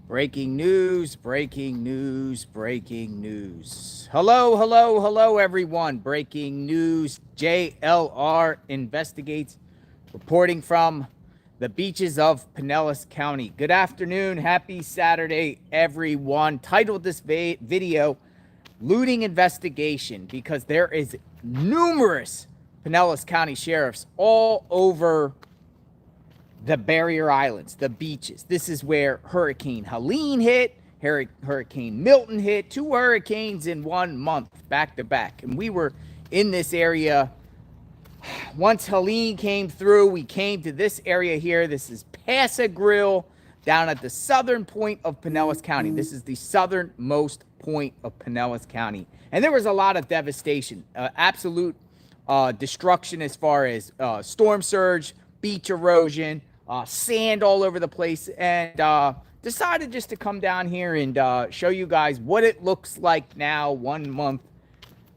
Breaking news, breaking news, breaking news. Hello, everyone. Breaking news. JLR investigates, reporting from the beaches of Pinellas County. Good afternoon. Happy Saturday, everyone. Titled this video, Looting Investigation, because there is numerous Pinellas County sheriffs all over the barrier islands, the beaches. This is where Hurricane Helene hit, Hurricane Milton hit, 2 hurricanes in 1 month, back to back. And we were in this area. Once Helene came through, we came to this area here. This is Grill, down at the southern point of Pinellas County. This is the southernmost point of Pinellas County. And there was a lot of devastation, absolute destruction as far as storm surge, beach erosion, sand all over the place, and decided just to come down here and show you guys what it looks like now 1 month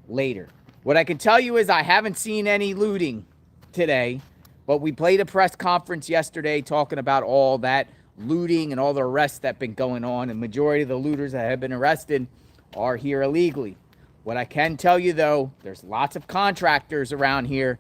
later. What I can tell you is I haven't seen any looting today, but we played a press conference yesterday talking about all that looting and all the arrests that have been going on, and majority of the looters that have been arrested are here illegally. What I can tell you, though, there's lots of contractors around here.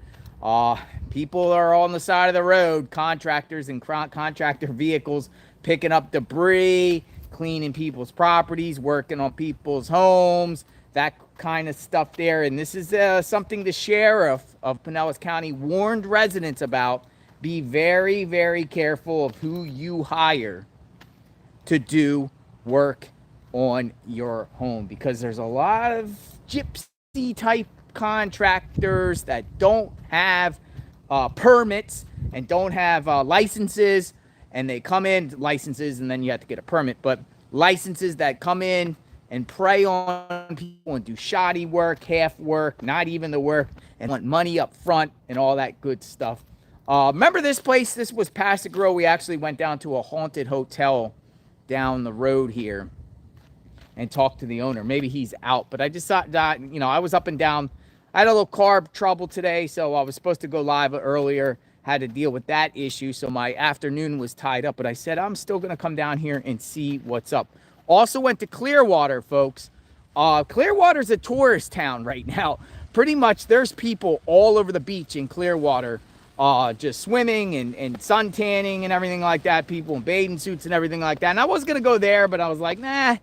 People are on the side of the road, contractors and contractor vehicles, picking up debris, cleaning people's properties, working on people's homes, that kind of stuff there. And this is something the sheriff of Pinellas County warned residents about. Be very, very careful of who you hire to do work on your home, because there's a lot of gypsy type contractors that don't have permits and don't have licenses, and they come in licenses and then you have to get a permit, but licenses that come in and prey on people and do shoddy work, half work, not even the work, and want money up front and all that good stuff. Remember this place? This was Grill. We actually went down to a haunted hotel down the road here and talked to the owner. Maybe he's out, but I just thought that, I was up and down. I had a little car trouble today, so I was supposed to go live earlier, had to deal with that issue, so my afternoon was tied up, but I said I'm still going to come down here and see what's up. Also went to Clearwater, folks. Clearwater's a tourist town right now. Pretty much there's people all over the beach in Clearwater, just swimming and sun tanning and everything like that, people in bathing suits and everything like that. And I was going to go there, but I was like, nah.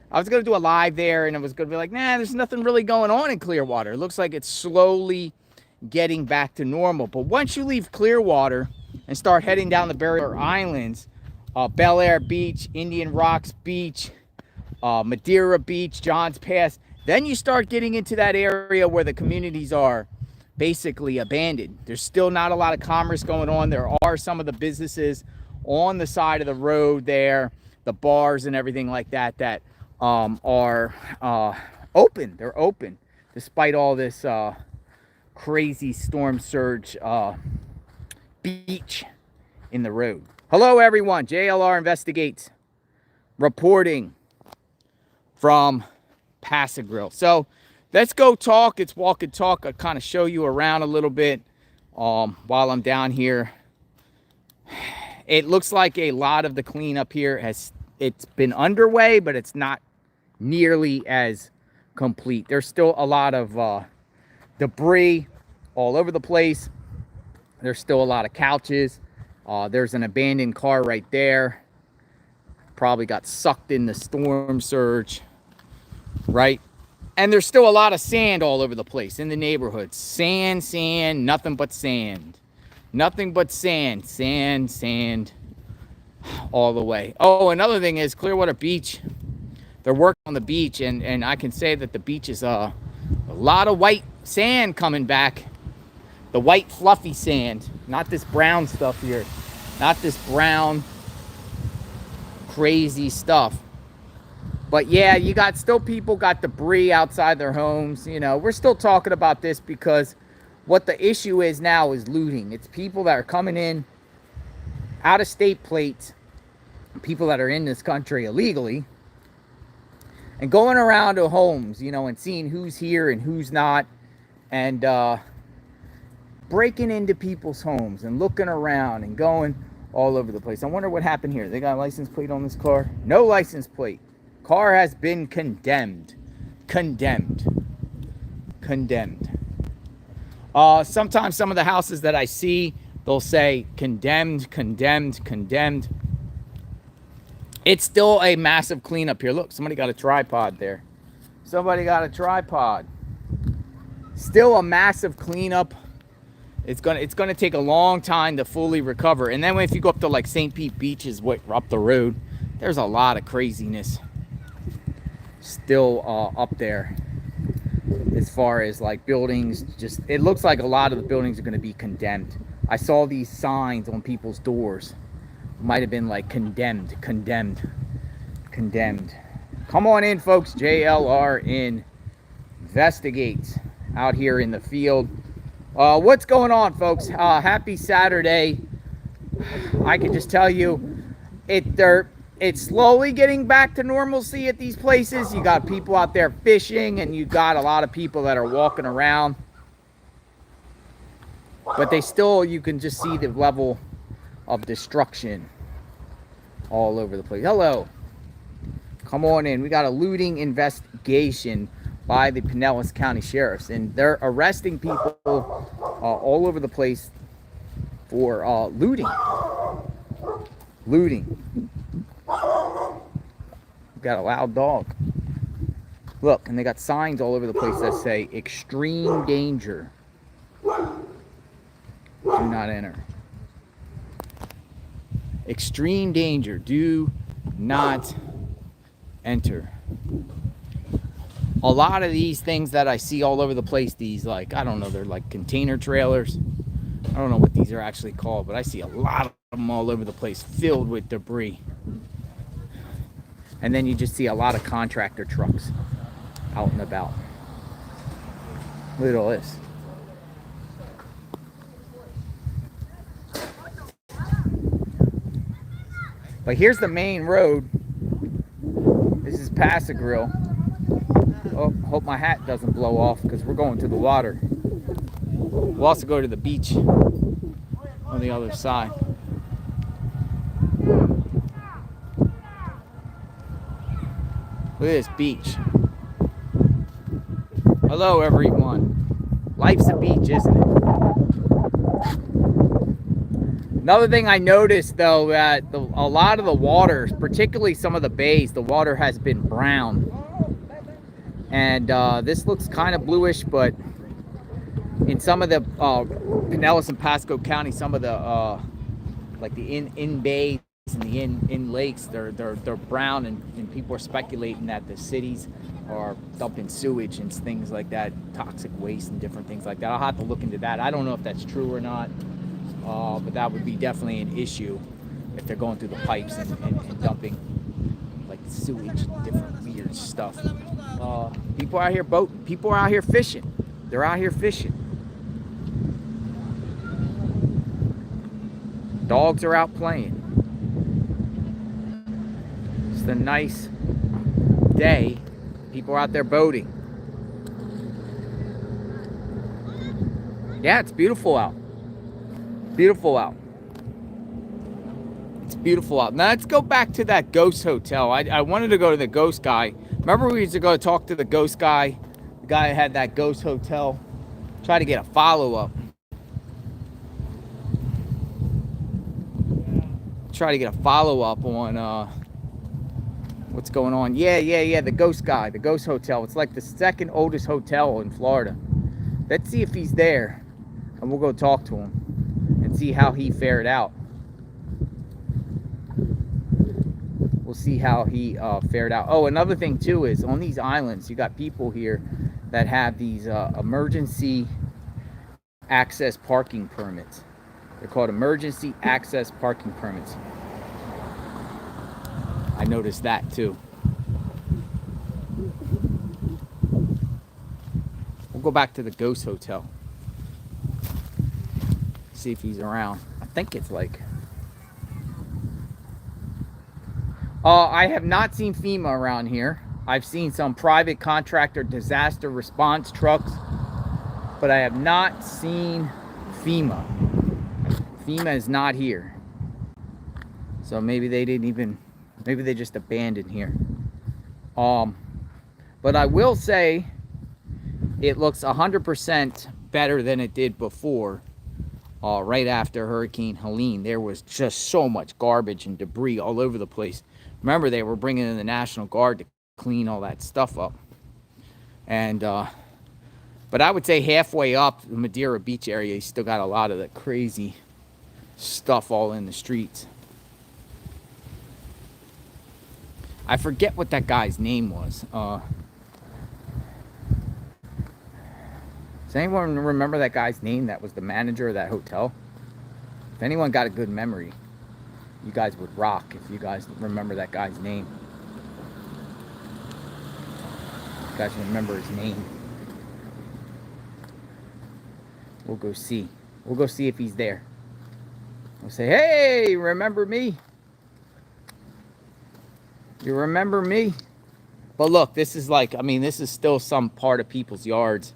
I was going to do a live there, and I was going to be like, nah, there's nothing really going on in Clearwater. It looks like it's slowly getting back to normal. But once you leave Clearwater and start heading down the barrier islands, Bel Air Beach, Indian Rocks Beach, Madeira Beach, Johns Pass, then you start getting into that area where the communities are basically abandoned. There's still not a lot of commerce going on. There are some of the businesses on the side of the road there, the bars and everything like that, that are open. They're open despite all this crazy storm surge beach in the road. Hello, everyone. JLR investigates, reporting from Grill. So let's go talk. It's walk and talk. I'll kind of show you around a little bit while I'm down here. It looks like a lot of the cleanup here it's been underway, but it's not nearly as complete. There's still a lot of debris all over the place. There's still a lot of couches. There's an abandoned car right there. Probably got sucked in the storm surge, right? And there's still a lot of sand all over the place in the neighborhood. Sand, nothing but sand. Nothing but sand all the way. Oh, another thing is Clearwater Beach. They're working on the beach, and I can say that the beach is a lot of white sand coming back. The white fluffy sand, not this brown stuff here. Not this brown crazy stuff. But yeah, you got still people got debris outside their homes. We're still talking about this because what the issue is now is looting. It's people that are coming in out of state plates, people that are in this country illegally, and going around to homes, and seeing who's here and who's not, and breaking into people's homes and looking around and going, all over the place. I wonder what happened here. They got a license plate on this car? No license plate. Car has been condemned. Condemned. Sometimes some of the houses that I see, they'll say condemned, condemned, condemned. It's still a massive cleanup here. Look, somebody got a tripod there. Somebody got a tripod. Still a massive cleanup. It's gonna take a long time to fully recover. And then if you go up to like St. Pete Beach, is what up the road, there's a lot of craziness still up there. As far as like buildings, just it looks like a lot of the buildings are going to be condemned. I saw these signs on people's doors. Might have been like condemned, condemned, condemned. Come on in, folks. JLR investigates out here in the field. What's going on, folks? Happy Saturday. I can just tell you, it's slowly getting back to normalcy at these places. You got people out there fishing, and you got a lot of people that are walking around. But they still, you can just see the level of destruction all over the place. Hello. Come on in. We got a looting investigation by the Pinellas County Sheriffs, and they're arresting people all over the place for looting. Looting. Got a loud dog. Look, and they got signs all over the place that say extreme danger. Do not enter. Extreme danger. Do not enter. A lot of these things that I see all over the place, these like, I don't know, they're like container trailers. I don't know what these are actually called, but I see a lot of them all over the place filled with debris. And then you just see a lot of contractor trucks out and about. Look at all this. But here's the main road. This is Pass-a-Grill. Oh, hope my hat doesn't blow off because we're going to the water. We'll also go to the beach on the other side. Look at this beach. Hello, everyone. Life's a beach, isn't it? Another thing I noticed, though, that a lot of the waters, particularly some of the bays, the water has been brown. And this looks kind of bluish, but in some of the Pinellas and Pasco County, some of the like the in bays and the in lakes, they're brown, and people are speculating that the cities are dumping sewage and things like that, toxic waste and different things like that. I'll have to look into that. I don't know if that's true or not, but that would be definitely an issue if they're going through the pipes and dumping like sewage and different weird stuff. People are out here boating. People are out here fishing. They're out here fishing. Dogs are out playing. It's a nice day. People are out there boating. Yeah, it's beautiful out. Beautiful out. It's beautiful out. Now let's go back to that ghost hotel. I wanted to go to the ghost guy. Remember we used to go talk to the ghost guy? The guy that had that ghost hotel. Try to get a follow-up. Try to get a follow-up on what's going on. Yeah, the ghost guy, the ghost hotel. It's like the second oldest hotel in Florida. Let's see if he's there, and we'll go talk to him and see how he fared out. We'll see how he fared out. Oh, another thing too is on these islands, you got people here that have these emergency access parking permits. They're called emergency access parking permits. I noticed that too. We'll go back to the ghost hotel. See if he's around. I think it's like... I have not seen FEMA around here. I've seen some private contractor disaster response trucks, but I have not seen FEMA. FEMA is not here. So maybe they didn't even, maybe they just abandoned here. But I will say it looks 100% better than it did before. Right after Hurricane Helene, there was just so much garbage and debris all over the place. Remember, they were bringing in the National Guard to clean all that stuff up. And but I would say halfway up the Madeira Beach area, you still got a lot of the crazy stuff all in the streets. I forget what that guy's name was. Does anyone remember that guy's name that was the manager of that hotel? If anyone got a good memory, you guys would rock if you guys remember that guy's name. You guys remember his name. We'll go see. We'll go see if he's there. We'll say, hey, remember me? You remember me? But look, this is like, I mean, this is still some part of people's yards.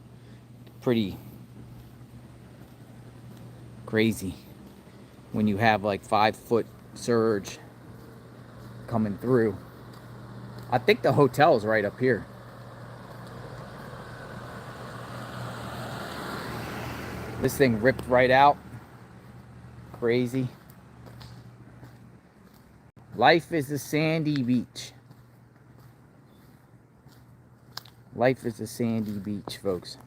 Pretty crazy when you have like 5-foot surge coming through. I think the hotel's right up here. This thing ripped right out. Crazy. Life is a sandy beach. Life is a sandy beach, folks.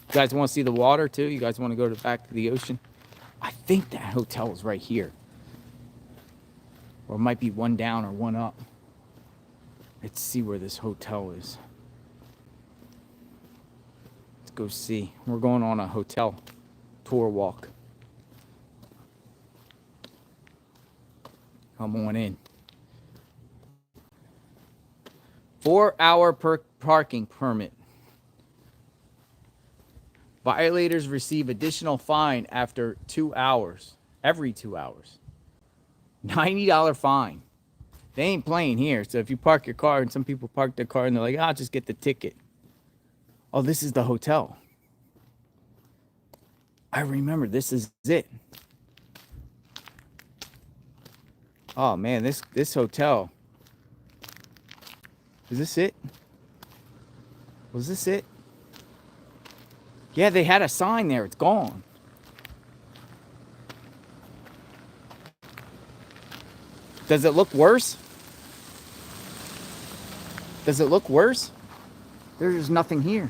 You guys want to see the water too? You guys want to go back to the ocean? I think that hotel is right here. Or it might be one down or one up. Let's see where this hotel is. Let's go see. We're going on a hotel tour walk. Come on in. 4-hour parking permit. Violators receive additional fine after 2 hours. Every 2 hours. $90 fine. They ain't playing here. So if you park your car, and some people park their car and they're like, I'll just get the ticket. Oh, this is the hotel. I remember, this is it. Oh man, this hotel. Is this it? Was this it? Yeah, they had a sign there. It's gone. Does it look worse? Does it look worse? There's nothing here.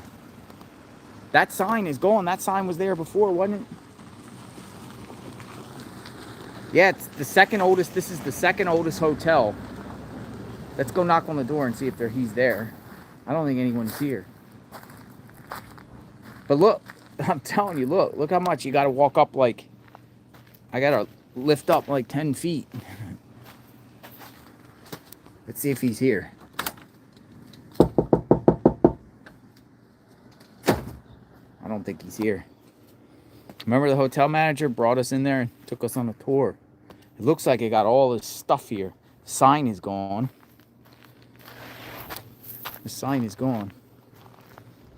That sign is gone. That sign was there before, wasn't it? Yeah, it's the second oldest. This is the second oldest hotel. Let's go knock on the door and see if he's there. I don't think anyone's here. But look, I'm telling you, look how much you got to walk up. Like, I got to lift up like 10 feet. Let's see if he's here. I don't think he's here. Remember the hotel manager brought us in there and took us on a tour. It looks like it got all this stuff here. The sign is gone. The sign is gone.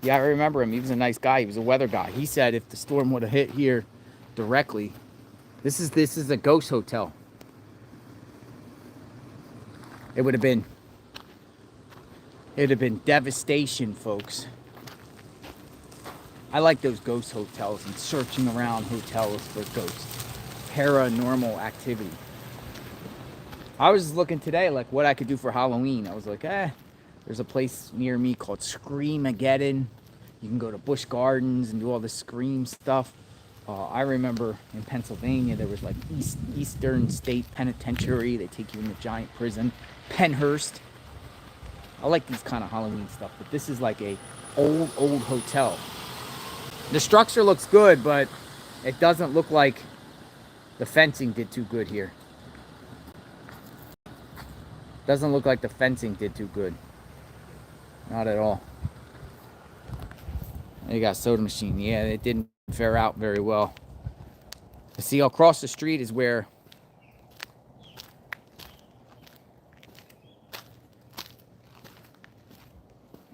Yeah, I remember him. He was a nice guy. He was a weather guy. He said if the storm would have hit here directly, this is a ghost hotel. It'd have been devastation, folks. I like those ghost hotels and searching around hotels for ghosts. Paranormal activity. I was looking today like what I could do for Halloween. I was like, there's a place near me called Screamageddon. You can go to Busch Gardens and do all this Scream stuff. I remember in Pennsylvania there was like Eastern State Penitentiary. They take you in the giant prison. Penhurst. I like these kind of Halloween stuff, but this is like a old hotel. The structure looks good, but it doesn't look like the fencing did too good here. Doesn't look like the fencing did too good. Not at all. You got a soda machine. Yeah, it didn't fare out very well. See, across the street is where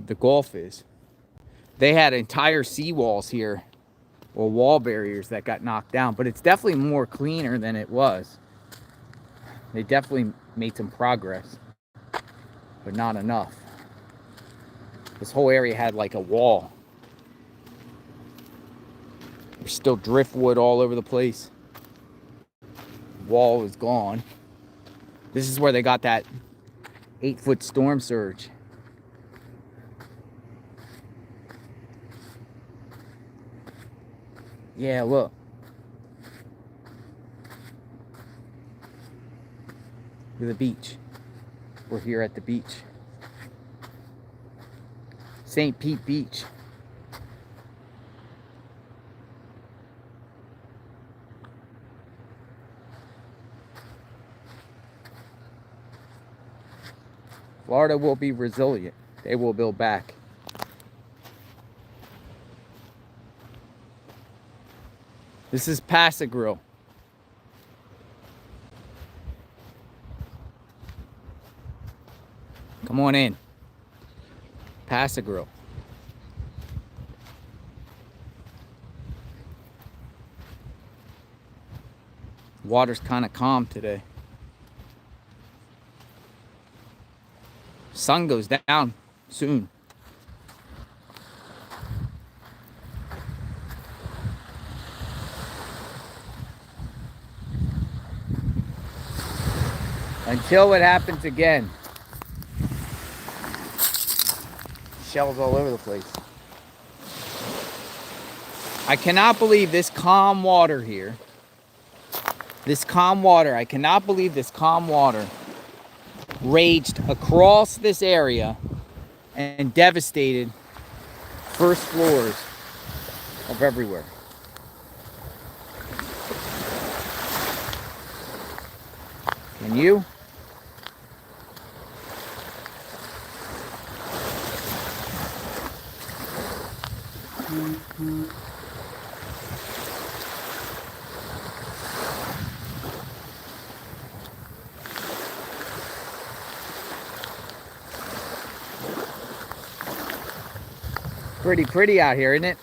the golf is. They had entire seawalls here or wall barriers that got knocked down, but it's definitely more cleaner than it was. They definitely made some progress, but not enough. This whole area had like a wall. There's still driftwood all over the place. Wall is gone. This is where they got that 8-foot storm surge. Yeah, look. Look at the beach. We're here at the beach. St. Pete Beach. Florida will be resilient. They will build back. This is Pass-A-Grille. Come on in. Pass-A-Grille. Water's kind of calm today. Sun goes down soon. Until it happens again. Shells all over the place. I cannot believe this calm water here. This calm water, I cannot believe this calm water raged across this area and devastated first floors of everywhere. Can you? Pretty out here, isn't it?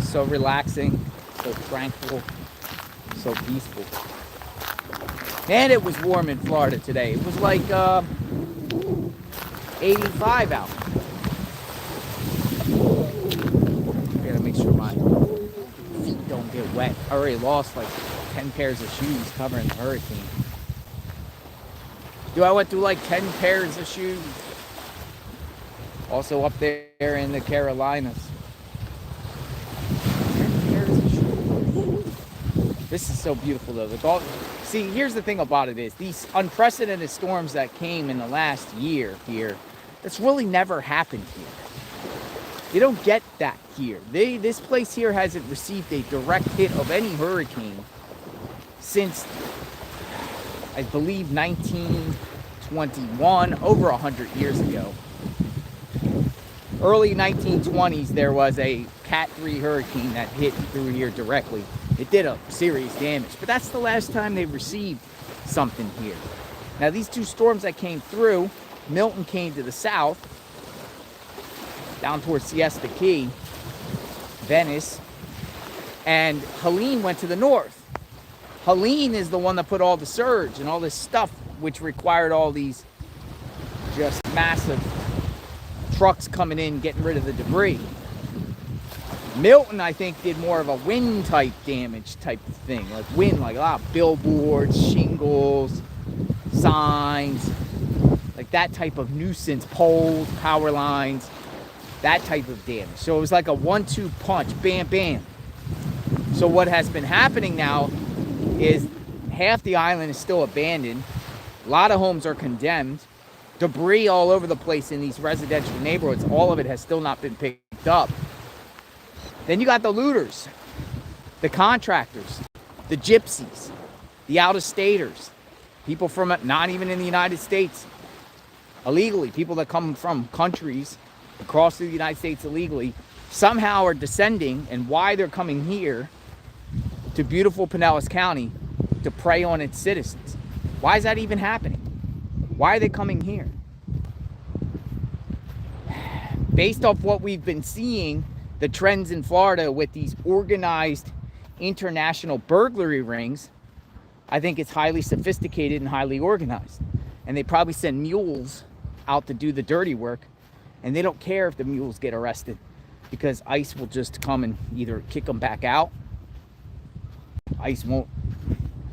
So relaxing, so tranquil, so peaceful. And it was warm in Florida today. It was like 85 out. Gotta make sure my feet don't get wet. I already lost like 10 pairs of shoes covering the hurricane. I went through like 10 pairs of shoes. Also up there in the Carolinas. 10 pairs of shoes. This is so beautiful though. See, here's the thing about it is these unprecedented storms that came in the last year here, that's really never happened here. You don't get that here. This place here hasn't received a direct hit of any hurricane since, I believe, 1921, over 100 years ago. Early 1920s, there was a Cat 3 hurricane that hit through here directly. It did a serious damage, but that's the last time they received something here. Now, these two storms that came through, Milton came to the south, down towards Siesta Key, Venice, and Helene went to the north. Helene is the one that put all the surge and all this stuff, which required all these just massive trucks coming in, getting rid of the debris. Milton, I think, did more of a wind type damage type of thing, like wind, like a lot of billboards, shingles, signs, like that type of nuisance, poles, power lines, that type of damage. So it was like a 1-2 punch, bam, bam. So what has been happening now is half the island is still abandoned. A lot of homes are condemned. Debris all over the place in these residential neighborhoods. All of it has still not been picked up. Then you got the looters, the contractors, the gypsies, the out-of-staters, people from not even in the United States illegally, people that come from countries across the United States illegally, somehow are descending, and why they're coming here to beautiful Pinellas County to prey on its citizens. Why is that even happening? Why are they coming here? Based off what we've been seeing, the trends in Florida with these organized international burglary rings, I think it's highly sophisticated and highly organized. And they probably send mules out to do the dirty work, and they don't care if the mules get arrested, because ICE will just come and either kick them back out. ICE won't,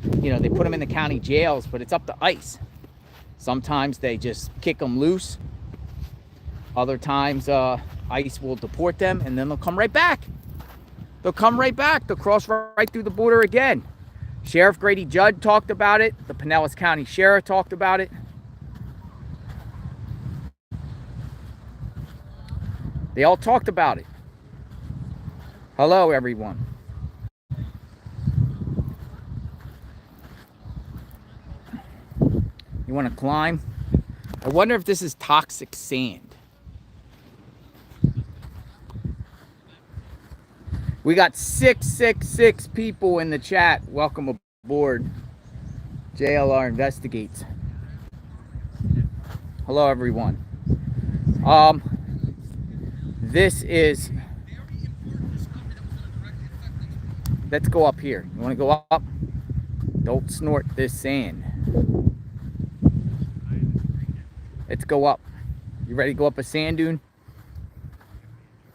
they put them in the county jails, but it's up to ICE. Sometimes they just kick them loose. Other times, ICE will deport them, and then they'll come right back. They'll come right back. They'll cross right through the border again. Sheriff Grady Judd talked about it. The Pinellas County Sheriff talked about it. They all talked about it. Hello, everyone. You want to climb? I wonder if this is toxic sand. We got 666 people in the chat. Welcome aboard. JLR Investigates. Hello, everyone. This is... Let's go up here. You want to go up? Don't snort this sand. Let's go up. You ready to go up a sand dune?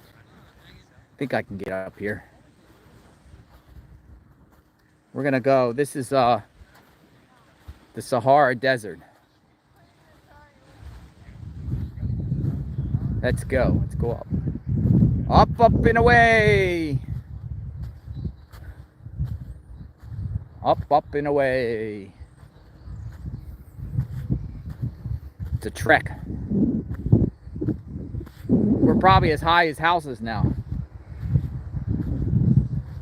I think I can get up here. We're gonna go. This is the Sahara Desert. Let's go. Let's go up. Up and away. Up and away. It's a trek. We're probably as high as houses now.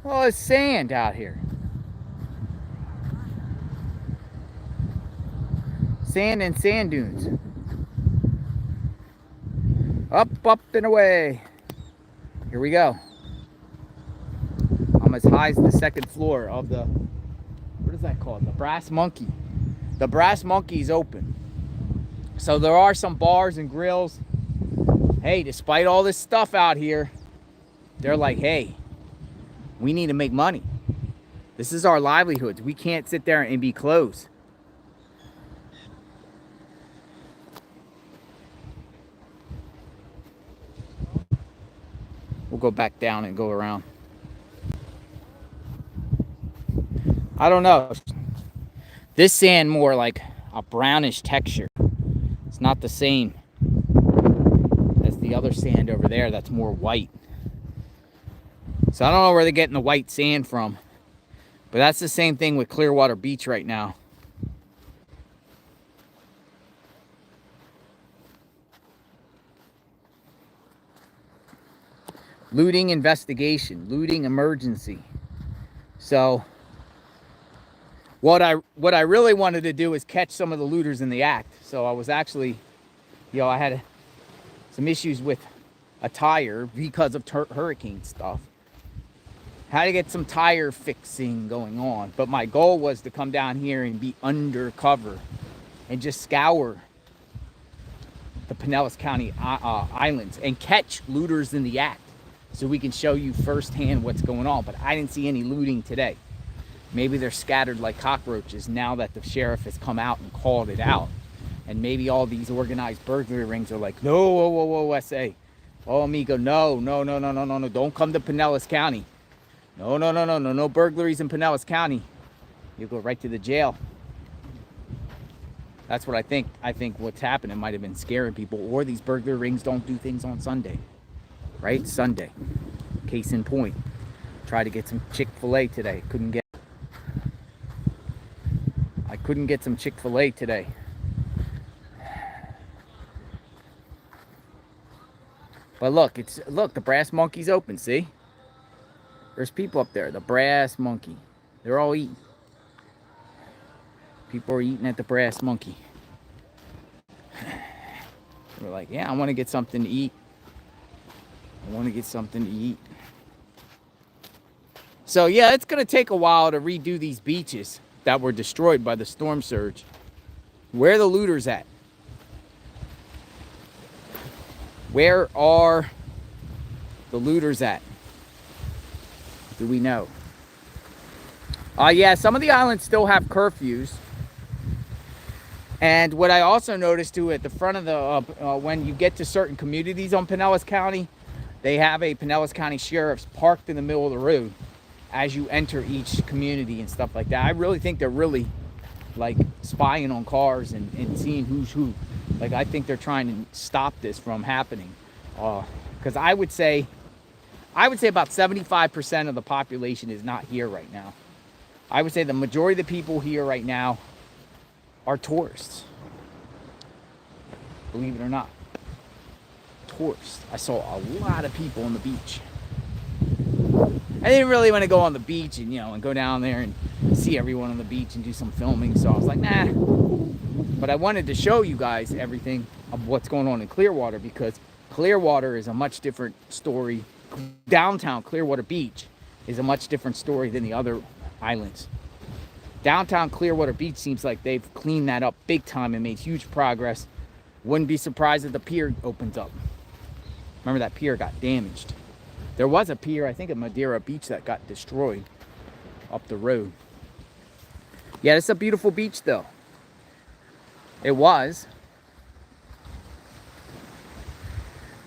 Oh, it's sand out here. Sand and sand dunes. Up and away. Here we go. I'm as high as the second floor of the, what is that called? The Brass Monkey. The Brass Monkey's open. So there are some bars and grills. Hey, despite all this stuff out here, they're like, hey, we need to make money. This is our livelihoods. We can't sit there and be closed. We'll go back down and go around. I don't know. This sand more like a brownish texture. It's not the same as the other sand over there that's more white. So I don't know where they're getting the white sand from. But that's the same thing with Clearwater Beach right now. Looting investigation, looting emergency. So what I really wanted to do is catch some of the looters in the act. So I was actually, I had some issues with a tire because of hurricane stuff. Had to get some tire fixing going on. But my goal was to come down here and be undercover and just scour the Pinellas County islands and catch looters in the act, so we can show you firsthand what's going on. But I didn't see any looting today. Maybe they're scattered like cockroaches now that the sheriff has come out and called it out. And maybe all these organized burglary rings are like, no, whoa, SA. Oh, amigo, no, don't come to Pinellas County. No burglaries in Pinellas County. You'll go right to the jail. That's what I think. I think what's happening might have been scaring people, or these burglary rings don't do things on Sunday. Right? Sunday. Case in point. Tried to get some Chick-fil-A today. I couldn't get some Chick-fil-A today. But look, the Brass Monkey's open, see? There's people up there. The Brass Monkey. They're all eating. People are eating at the Brass Monkey. We're like, yeah, I want to get something to eat. So yeah, it's going to take a while to redo these beaches that were destroyed by the storm surge. Where are the looters at? Where are the looters at? Do we know? Yeah, some of the islands still have curfews. And what I also noticed too, at the front of the, when you get to certain communities on Pinellas County, they have a Pinellas County sheriff's parked in the middle of the road as you enter each community and stuff like that. I really think they're really like spying on cars and seeing who's who. Like, I think they're trying to stop this from happening. Because I would say about 75% of the population is not here right now. I would say the majority of the people here right now are tourists. Believe it or not. Tourists. I saw a lot of people on the beach. I didn't really want to go on the beach and, and go down there and see everyone on the beach and do some filming. So I was like, nah. But I wanted to show you guys everything of what's going on in Clearwater, because Clearwater is a much different story. Downtown Clearwater Beach is a much different story than the other islands. Downtown Clearwater Beach seems like they've cleaned that up big time and made huge progress. Wouldn't be surprised if the pier opens up. Remember, that pier got damaged. There was a pier, I think at Madeira Beach, that got destroyed up the road. Yeah, it's a beautiful beach though. It was.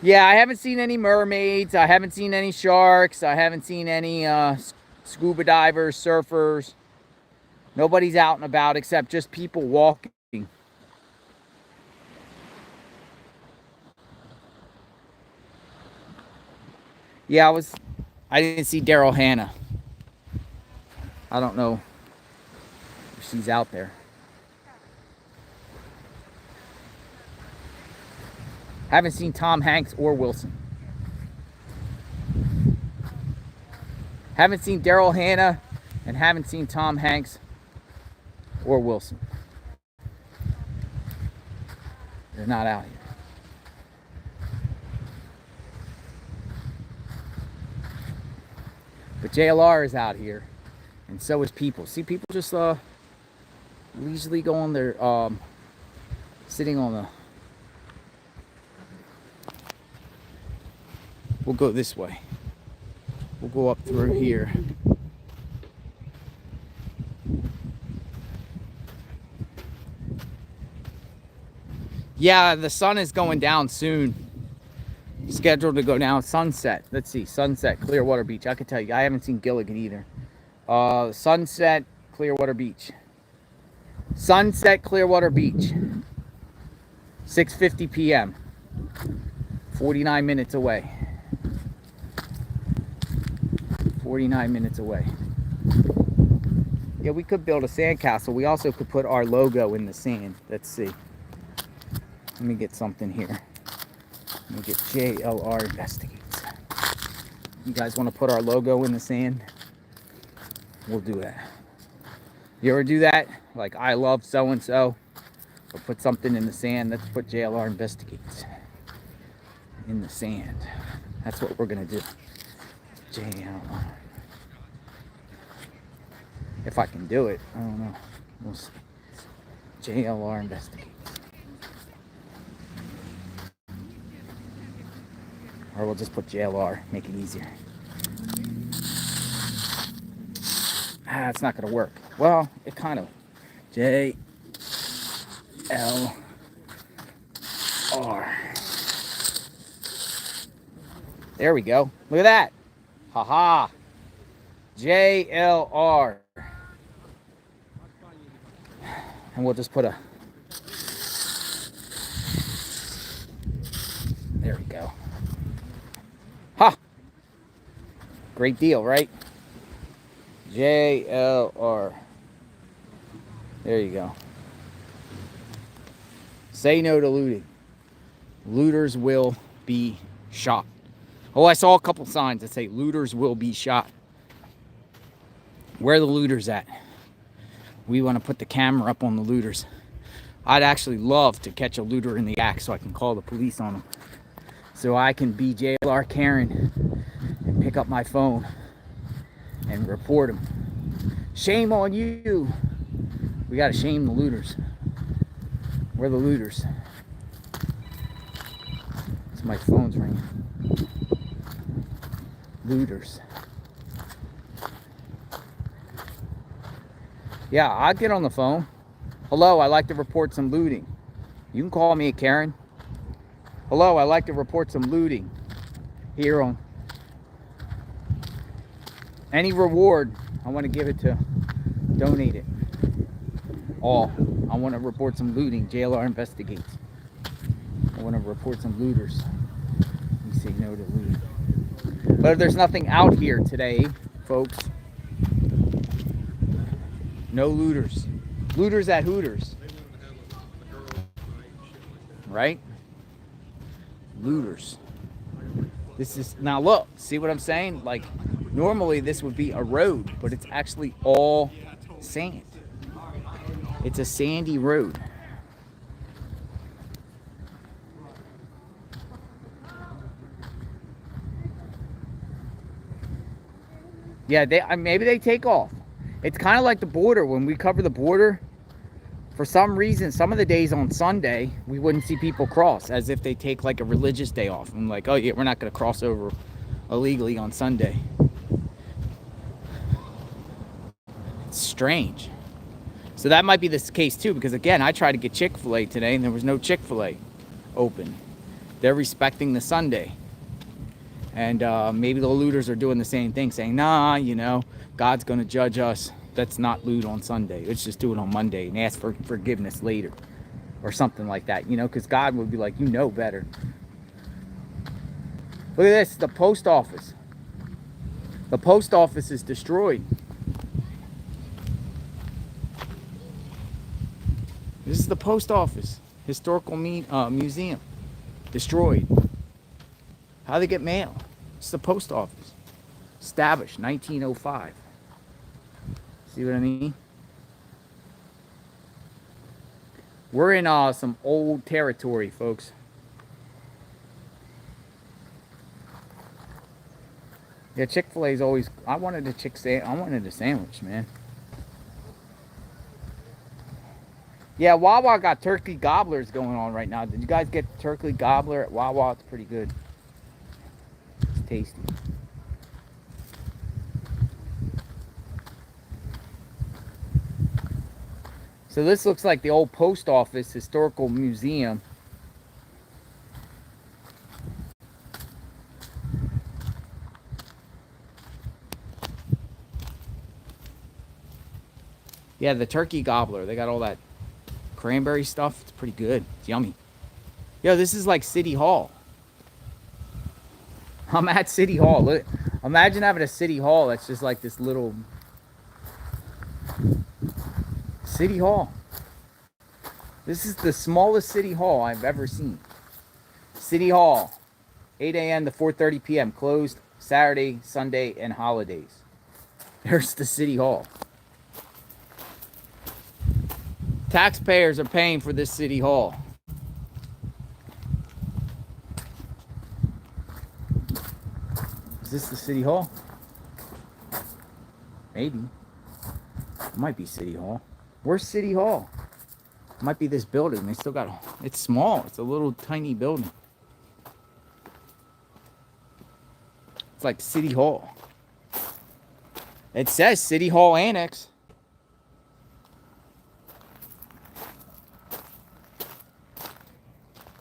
Yeah, I haven't seen any mermaids. I haven't seen any sharks. I haven't seen any scuba divers, surfers. Nobody's out and about except just people walking. Yeah, I didn't see Daryl Hannah. I don't know if she's out there. Haven't seen Tom Hanks or Wilson. Haven't seen Daryl Hannah and haven't seen Tom Hanks or Wilson. They're not out here. But JLR is out here, and so is people. See, people just leisurely go on their sitting on the. We'll go this way. We'll go up through here. Yeah, the sun is going down soon. Scheduled to go down sunset. Let's see, sunset, Clearwater Beach. I can tell you, I haven't seen Gilligan either. Sunset, Clearwater Beach. Sunset, Clearwater Beach. 6:50 p.m. 49 minutes away. 49 minutes away. Yeah, we could build a sandcastle. We also could put our logo in the sand. Let's see. Let me get something here. Let me get JLR Investigates. You guys want to put our logo in the sand? We'll do that. You ever do that? Like, I love so-and-so. Or put something in the sand. Let's put JLR Investigates in the sand. That's what we're going to do. JLR. If I can do it. I don't know. We'll see. JLR Investigates. Or we'll just put JLR, make it easier. It's not gonna work. Well, it kind of. JLR. There we go. Look at that. Haha. JLR. And we'll just put a. There we go. Ha! Great deal, right? JLR. There you go. Say no to looting. Looters will be shot. Oh, I saw a couple signs that say looters will be shot. Where are the looters at? We want to put the camera up on the looters. I'd actually love to catch a looter in the act so I can call the police on them. So I can be JLR Karen and pick up my phone and report them. Shame on you. We got to shame the looters. We're the looters. It's my phone's ringing. Looters. Yeah, I'll get on the phone. Hello, I'd like to report some looting. You can call me a Karen. Hello, I'd like to report some looting. Here on any reward, I want to give it to, donate it. All. I want to report some looting. JLR investigates. I want to report some looters. You say no to looting. But if there's nothing out here today, folks, no looters. Looters at Hooters. Right? Looters. This is, now look, see what I'm saying? Like, normally this would be a road, but it's actually all sand. It's a sandy road. Yeah, maybe they take off. It's kind of like the border. When we cover the border, for some reason, some of the days on Sunday, we wouldn't see people cross, as if they take like a religious day off. I'm like, oh yeah, we're not going to cross over illegally on Sunday. It's strange. So that might be the case too, because again, I tried to get Chick-fil-A today and there was no Chick-fil-A open. They're respecting the Sunday. And maybe the looters are doing the same thing, saying, nah, you know, God's going to judge us. Let's not loot on Sunday. Let's just do it on Monday and ask for forgiveness later. Or something like that, you know, because God would be like, you know better. Look at this, the post office. The post office is destroyed. This is the post office. Historical museum. Destroyed. How do they get mail? It's the post office. Established 1905. See what I mean? We're in some old territory, folks. Yeah, Chick-fil-A is always. I wanted a sandwich, man. Yeah, Wawa got turkey gobblers going on right now. Did you guys get turkey gobbler at Wawa? It's pretty good. It's tasty. So this looks like the old post office historical museum. Yeah, the turkey gobbler. They got all that cranberry stuff. It's pretty good. It's yummy. Yo, this is like City Hall. I'm at City Hall. Look, imagine having a City Hall that's just like this little City Hall. This is the smallest City Hall I've ever seen. City Hall, 8 a.m. to 4:30 p.m. Closed Saturday, Sunday, and holidays. There's the City Hall. Taxpayers are paying for this City Hall. Is this the City Hall? Maybe. It might be City Hall. Where's City Hall? It might be this building. They still got. It's small. It's a little tiny building. It's like City Hall. It says City Hall Annex.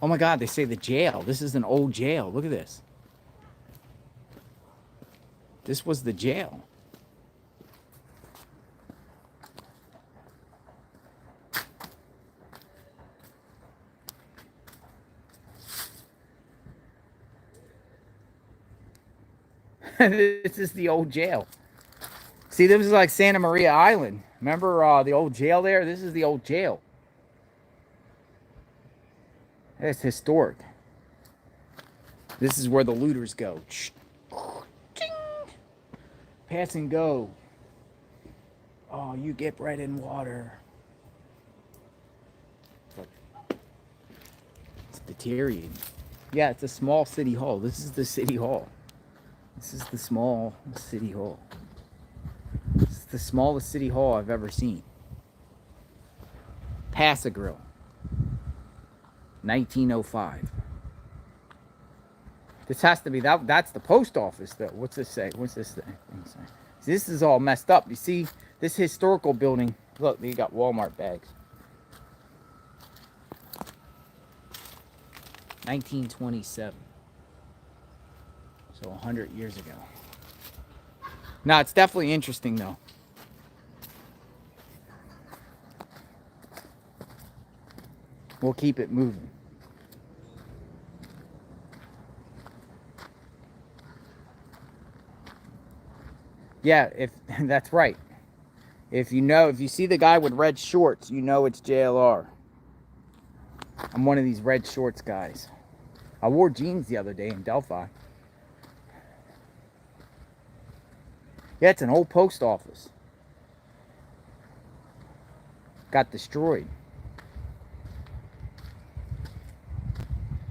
Oh my God, they say the jail. This is an old jail. Look at this. This was the jail. This is the old jail. See, this is like Santa Maria Island. Remember the old jail there? This is the old jail. It's historic. This is where the looters go. Pass and go. Oh, you get bread and water. It's deteriorating. Yeah, it's a small city hall. This is the city hall. This is the small city hall. the smallest city hall I've ever seen. Pass-a-Grill, 1905. This has to be, that's the post office, though. What's this say? What's this thing say? See, this is all messed up. You see, this historical building, look, you got Walmart bags. 1927. So 100 years ago. Now, it's definitely interesting, though. We'll keep it moving. Yeah, if that's right. If you see the guy with red shorts, you know it's JLR. I'm one of these red shorts guys. I wore jeans the other day in Delphi. Yeah, it's an old post office. Got destroyed.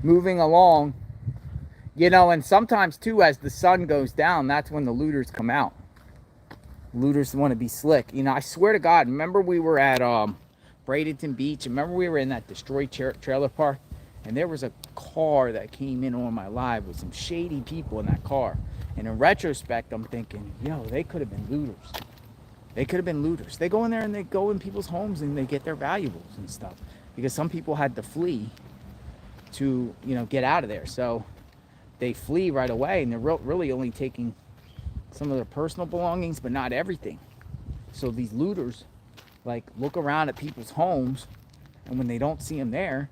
Moving along, and sometimes too, as the sun goes down, that's when the looters come out. Looters want to be slick. I swear to God, remember we were at Bradenton Beach? Remember we were in that destroyed trailer park? And there was a car that came in on my live with some shady people in that car. And in retrospect, I'm thinking, they could have been looters. They could have been looters. They go in there and they go in people's homes and they get their valuables and stuff. Because some people had to flee to, get out of there. So they flee right away, and they're really only taking some of their personal belongings, but not everything. So these looters, look around at people's homes, and when they don't see them there,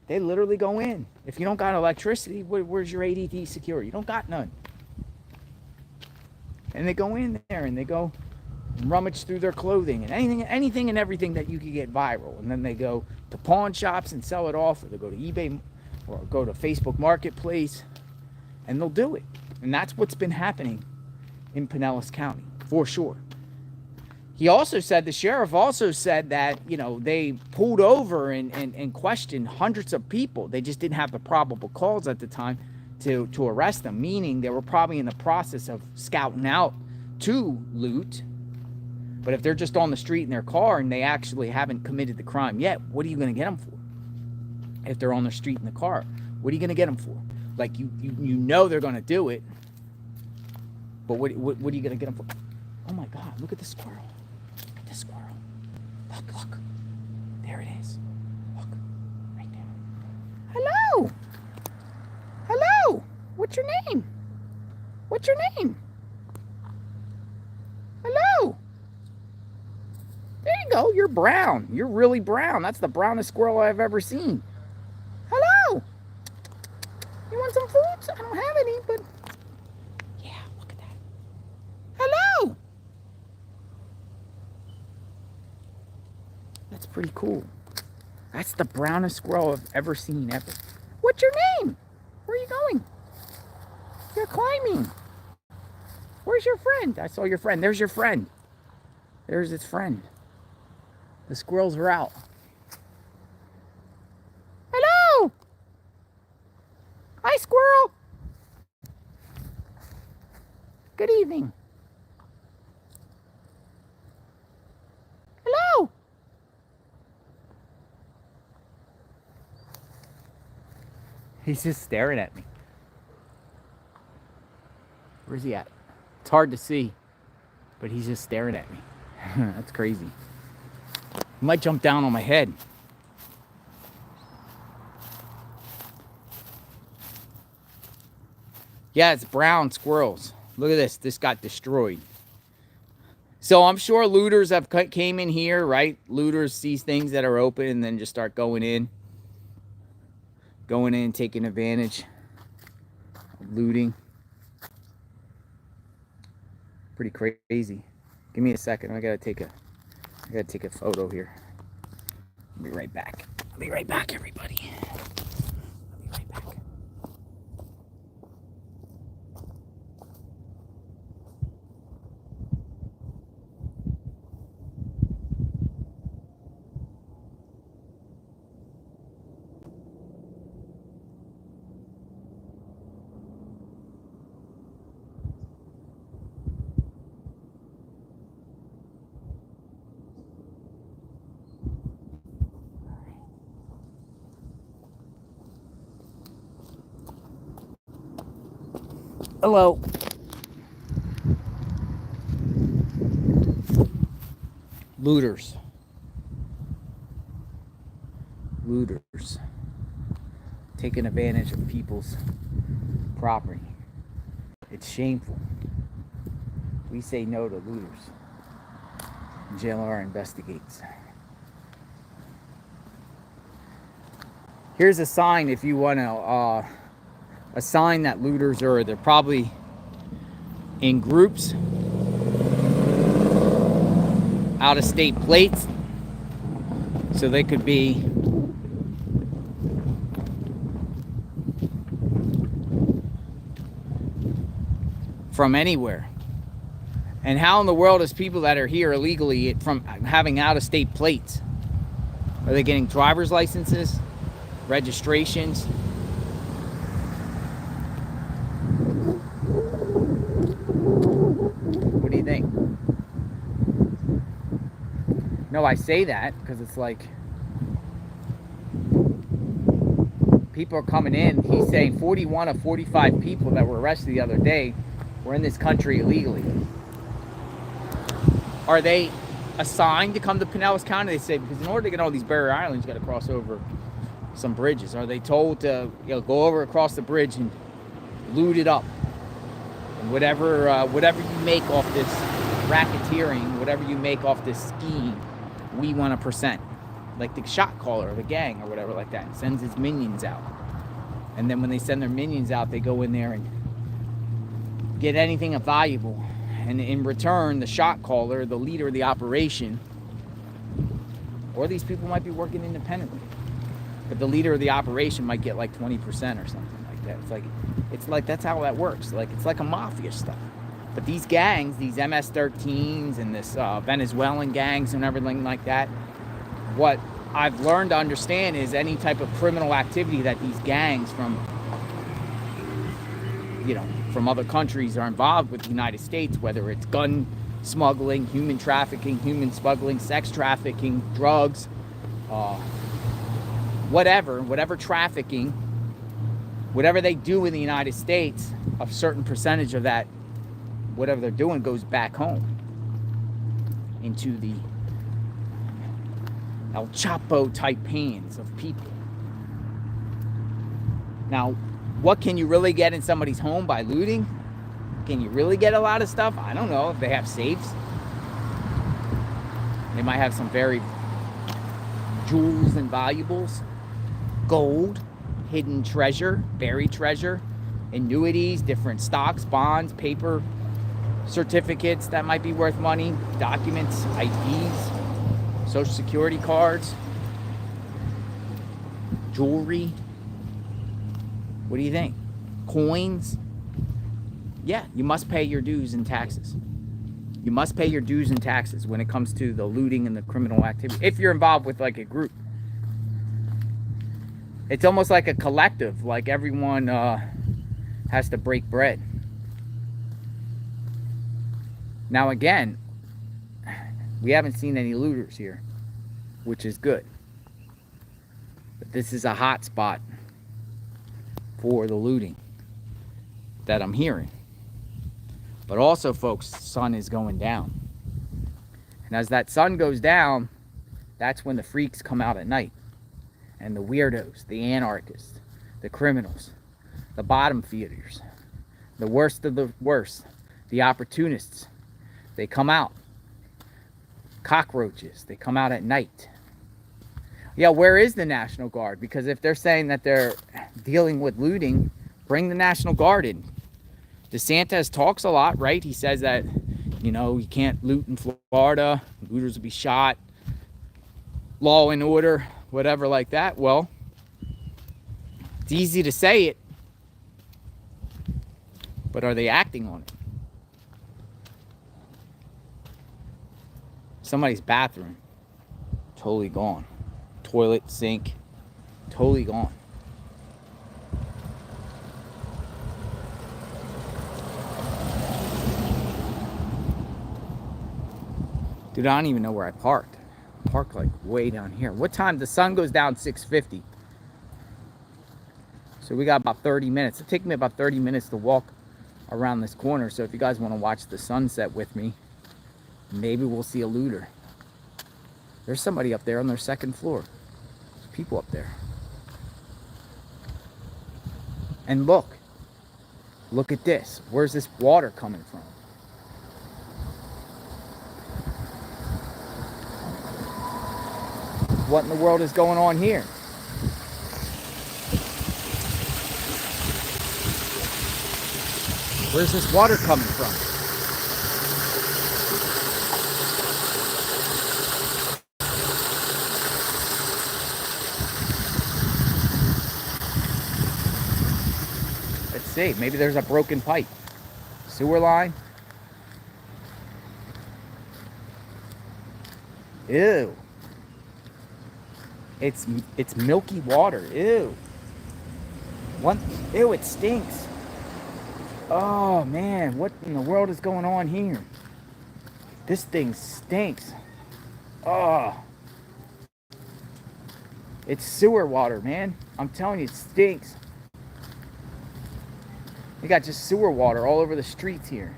they literally go in. If you don't got electricity, where's your ADD security? You don't got none. And they go in there and they go rummage through their clothing and anything and everything that you could get viral. And then they go to pawn shops and sell it off, or they go to eBay or go to Facebook Marketplace, and they'll do it. And that's what's been happening in Pinellas County, for sure. He also said, the sheriff also said that, they pulled over and questioned hundreds of people. They just didn't have the probable cause at the time to arrest them, meaning they were probably in the process of scouting out to loot. But if they're just on the street in their car and they actually haven't committed the crime yet, what are you going to get them for? If they're on the street in the car, what are you going to get them for? They're going to do it, but what are you going to get them for? Oh my God, look at the squirrel. Look at the squirrel. Look. There it is. Look, right there. Hello. What's your name? Hello. There you go. You're brown. You're really brown. That's the brownest squirrel I've ever seen. Hello. You want some food? I don't have any, but yeah, look at that. Hello. That's pretty cool. That's the brownest squirrel I've ever seen, ever. What's your name? Where are you going? You're climbing. Where's your friend? I saw your friend. There's your friend. There's his friend. The squirrels are out. Hello. Hi, squirrel. Good evening. Hello. He's just staring at me. Where's he at? It's hard to see, but he's just staring at me. That's crazy. He might jump down on my head. Yeah, it's brown squirrels. Look at this. This got destroyed. So I'm sure looters have came in here, right? Looters see things that are open and then just start going in, taking advantage of looting. Pretty crazy. Give me a second. I gotta take a photo here. I'll be right back. Everybody. I'll be right back. Hello. Looters. Looters. Taking advantage of people's property. It's shameful. We say no to looters. JLR investigates. Here's a sign if you want to, a sign that looters are, they're probably in groups, out of state plates, so they could be from anywhere. And how in the world is people that are here illegally from having out-of-state plates? Are they getting driver's licenses, registrations? What do you think? No, I say that because it's like people are coming in. He's saying 41 of 45 people that were arrested the other day were in this country illegally. Are they assigned to come to Pinellas County? They say, because in order to get all these barrier islands, you got to cross over some bridges. Are they told to, you know, go over across the bridge and loot it up? And whatever you make off this racketeering, whatever you make off this scheme, we want a percent. Like the shot caller of a gang or whatever like that. Sends his minions out. And then when they send their minions out, they go in there and get anything of valuable. And in return, the shot caller, the leader of the operation, or these people might be working independently, but the leader of the operation might get like 20% or something like that. It's like that's how that works. Like it's like a mafia stuff. But these gangs, these MS-13s and this Venezuelan gangs and everything like that, what I've learned to understand is any type of criminal activity that these gangs from, you know, from other countries are involved with the United States, whether it's gun smuggling, human trafficking, human smuggling, sex trafficking, drugs, whatever trafficking, whatever they do in the United States, a certain percentage of that, whatever they're doing, goes back home into the El Chapo type hands of people. Now, what can you really get in somebody's home by looting? Can you really get a lot of stuff? I don't know. If they have safes, they might have some very jewels and valuables, gold, hidden treasure, buried treasure, annuities, different stocks, bonds, paper, certificates that might be worth money, documents, IDs, social security cards, jewelry. What do you think? Coins? Yeah, you must pay your dues and taxes. You must pay your dues and taxes when it comes to the looting and the criminal activity. If you're involved with like a group. It's almost like a collective. Like everyone has to break bread. Now again, we haven't seen any looters here, which is good. But this is a hot spot for the looting that I'm hearing. But also, folks, the sun is going down. And as that sun goes down, that's when the freaks come out at night. And the weirdos, the anarchists, the criminals, the bottom feeders, the worst of the worst, the opportunists, they come out. Cockroaches, they come out at night. Yeah, where is the National Guard? Because if they're saying that they're dealing with looting, bring the National Guard in. DeSantis talks a lot, right? He says that, you know, you can't loot in Florida. Looters will be shot. Law and order, whatever like that. Well, it's easy to say it, but are they acting on it? Somebody's bathroom, totally gone. Toilet, sink, totally gone. Dude, I don't even know where I parked. I parked like way down here. What time? The sun goes down 6:50. So we got about 30 minutes. It'll take me about 30 minutes to walk around this corner. So if you guys want to watch the sunset with me, maybe we'll see a looter. There's somebody up there on their second floor. There's people up there. And look at this. Where's this water coming from? What in the world is going on here? Where's this water coming from? Let's see. Maybe there's a broken pipe. Sewer line. Ew. It's milky water. Ew. What? Ew, it stinks. Oh man, what in the world is going on here? This thing stinks. Oh. It's sewer water, man. I'm telling you, it stinks. You got just sewer water all over the streets here.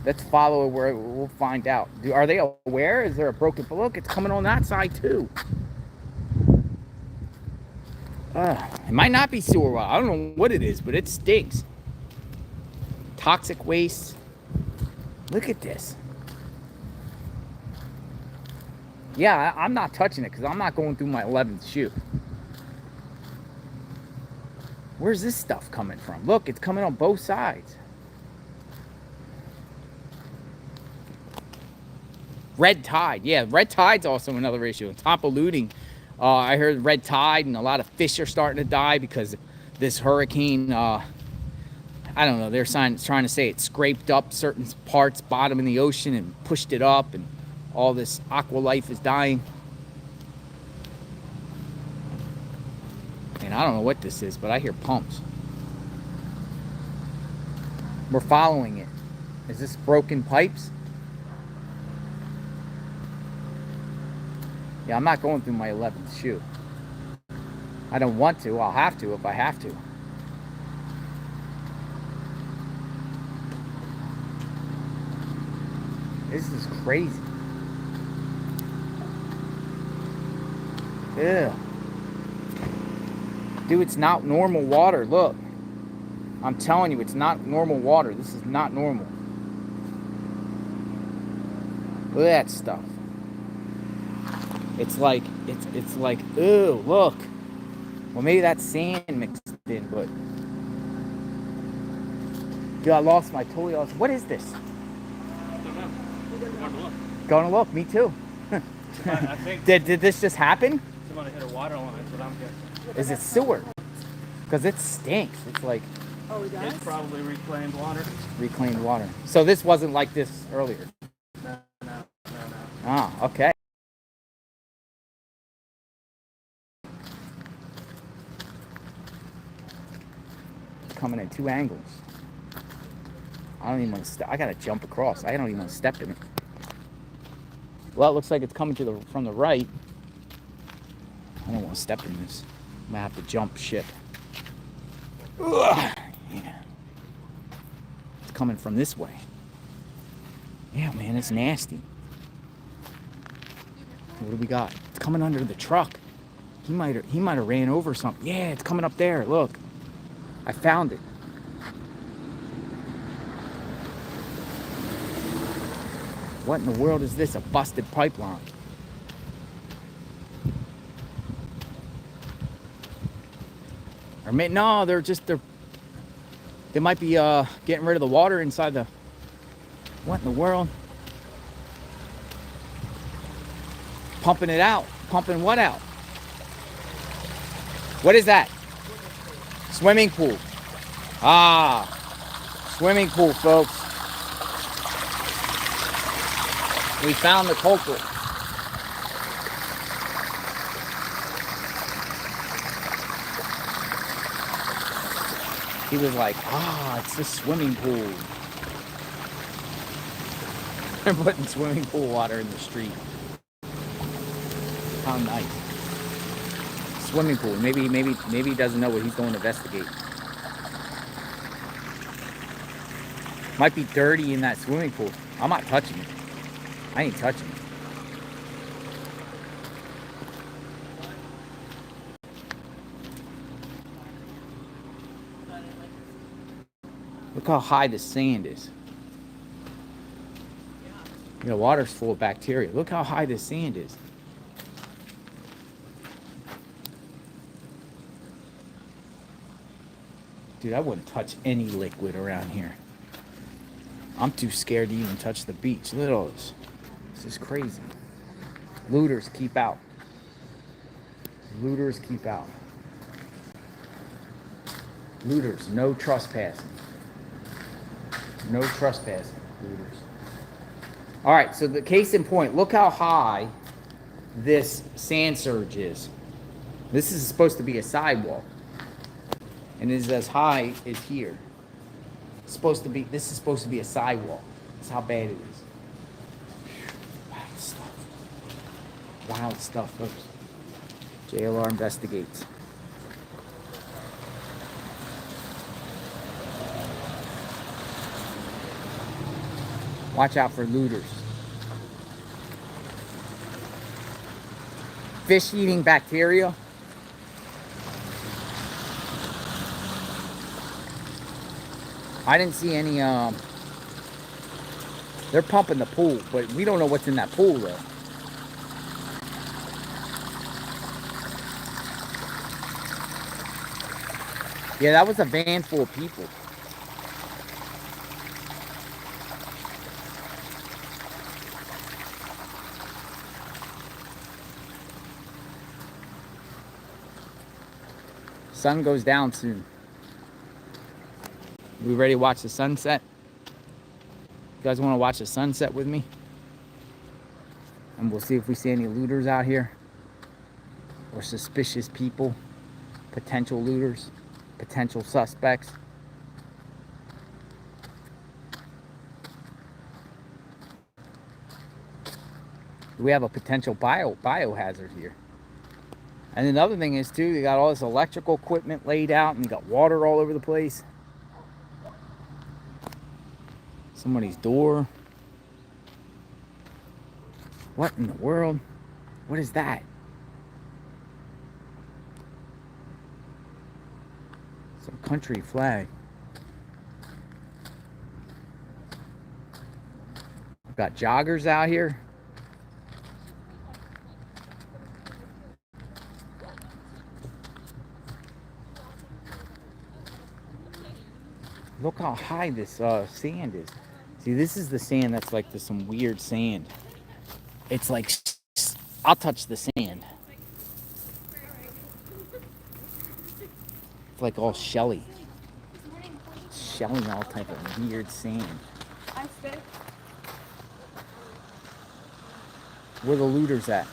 Let's follow it where we'll find out. Are they aware? Is there a broken... Look, it's coming on that side too. It might not be sewer water. I don't know what it is, but it stinks. Toxic waste. Look at this. Yeah, I'm not touching it because I'm not going through my 11th shoe. Where's this stuff coming from? Look, it's coming on both sides. Red tide. Yeah, red tide's also another issue. On top of looting, I heard red tide and a lot of fish are starting to die because this hurricane, I don't know, they're trying to say it scraped up certain parts, bottom in the ocean, and pushed it up, and all this aqua life is dying. And I don't know what this is, but I hear pumps. We're following it. Is this broken pipes? Yeah, I'm not going through my 11th shoe. I don't want to. I'll have to if I have to. This is crazy. Ew. Dude, it's not normal water. Look. I'm telling you, it's not normal water. This is not normal. Look at that stuff. It's like, ew, look. Well, maybe that's sand mixed in, but... Dude, I totally lost. What is this? I don't know. Going to look. Going to look, me too. I think Did this just happen? somebody hit a water line, that's what I'm guessing. Is it sewer? Because it stinks. It's like Oh, it does? It's probably reclaimed water. reclaimed water. So this wasn't like this earlier. No. Ah, okay. Coming at two angles. I don't even want to step. I gotta jump across. I don't even want to step in it. Well, it looks like it's coming from the right. I don't want to step in this. I'm gonna have to jump ship. Ugh. Yeah. It's coming from this way. Yeah, man, it's nasty. What do we got? It's coming under the truck. He might have ran over something. Yeah, it's coming up there. Look. I found it. What in the world is this? A busted pipeline. Or no, they might be getting rid of the water inside the... What in the world? Pumping it out. Pumping what out? What is that? Swimming pool. Ah, swimming pool, folks. We found the culprit. He was like, it's the swimming pool. They're putting swimming pool water in the street. How nice. Swimming pool. Maybe he doesn't know what he's going to investigate. Might be dirty in that swimming pool. I'm not touching it. I ain't touching it. Look how high the sand is. The water's full of bacteria. Look how high the sand is. Dude, I wouldn't touch any liquid around here. I'm too scared to even touch the beach. Look at all this. This is crazy. Looters, keep out. Looters, keep out. Looters, no trespassing. No trespassing, looters. All right, so the case in point, look how high this sand surge is. This is supposed to be a sidewalk. And it is as high as here. This is supposed to be a sidewalk. That's how bad it is. Wild stuff. Wild stuff, folks. JLR investigates. Watch out for looters. Fish eating bacteria. I didn't see any, they're pumping the pool, but we don't know what's in that pool though. Yeah, that was a van full of people. Sun goes down soon. We ready to watch the sunset? You guys want to watch the sunset with me? And we'll see if we see any looters out here. Or suspicious people. Potential looters. Potential suspects. We have a potential biohazard here. And another thing is too, they got all this electrical equipment laid out and you got water all over the place. Somebody's door. What in the world? What is that? Some country flag. We've got joggers out here. Look how high this sand is. See, this is the sand that's like some weird sand. It's like, I'll touch the sand. It's like all shelly. Shelly, all type of weird sand. Where the looters at?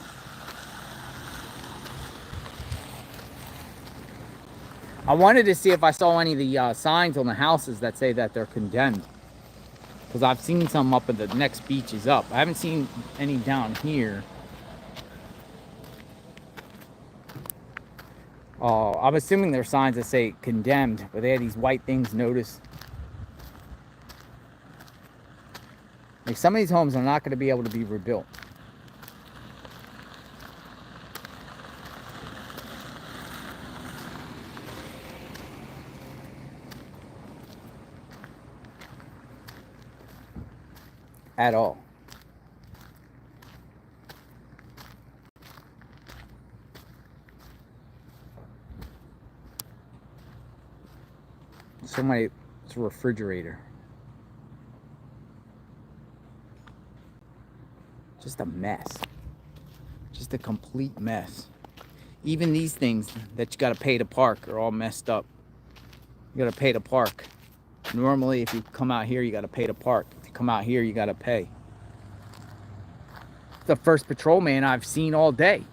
I wanted to see if I saw any of the signs on the houses that say that they're condemned. Because I've seen some up at the next beach is up. I haven't seen any down here. I'm assuming there are signs that say condemned, but they have these white things notice. Like some of these homes are not going to be able to be rebuilt. At all. It's a refrigerator. Just a mess. Just a complete mess. Even these things that you got to pay to park are all messed up. You got to pay to park. Normally, if you come out here, you got to pay to park. If you come out here, you got to pay. It's the first patrolman I've seen all day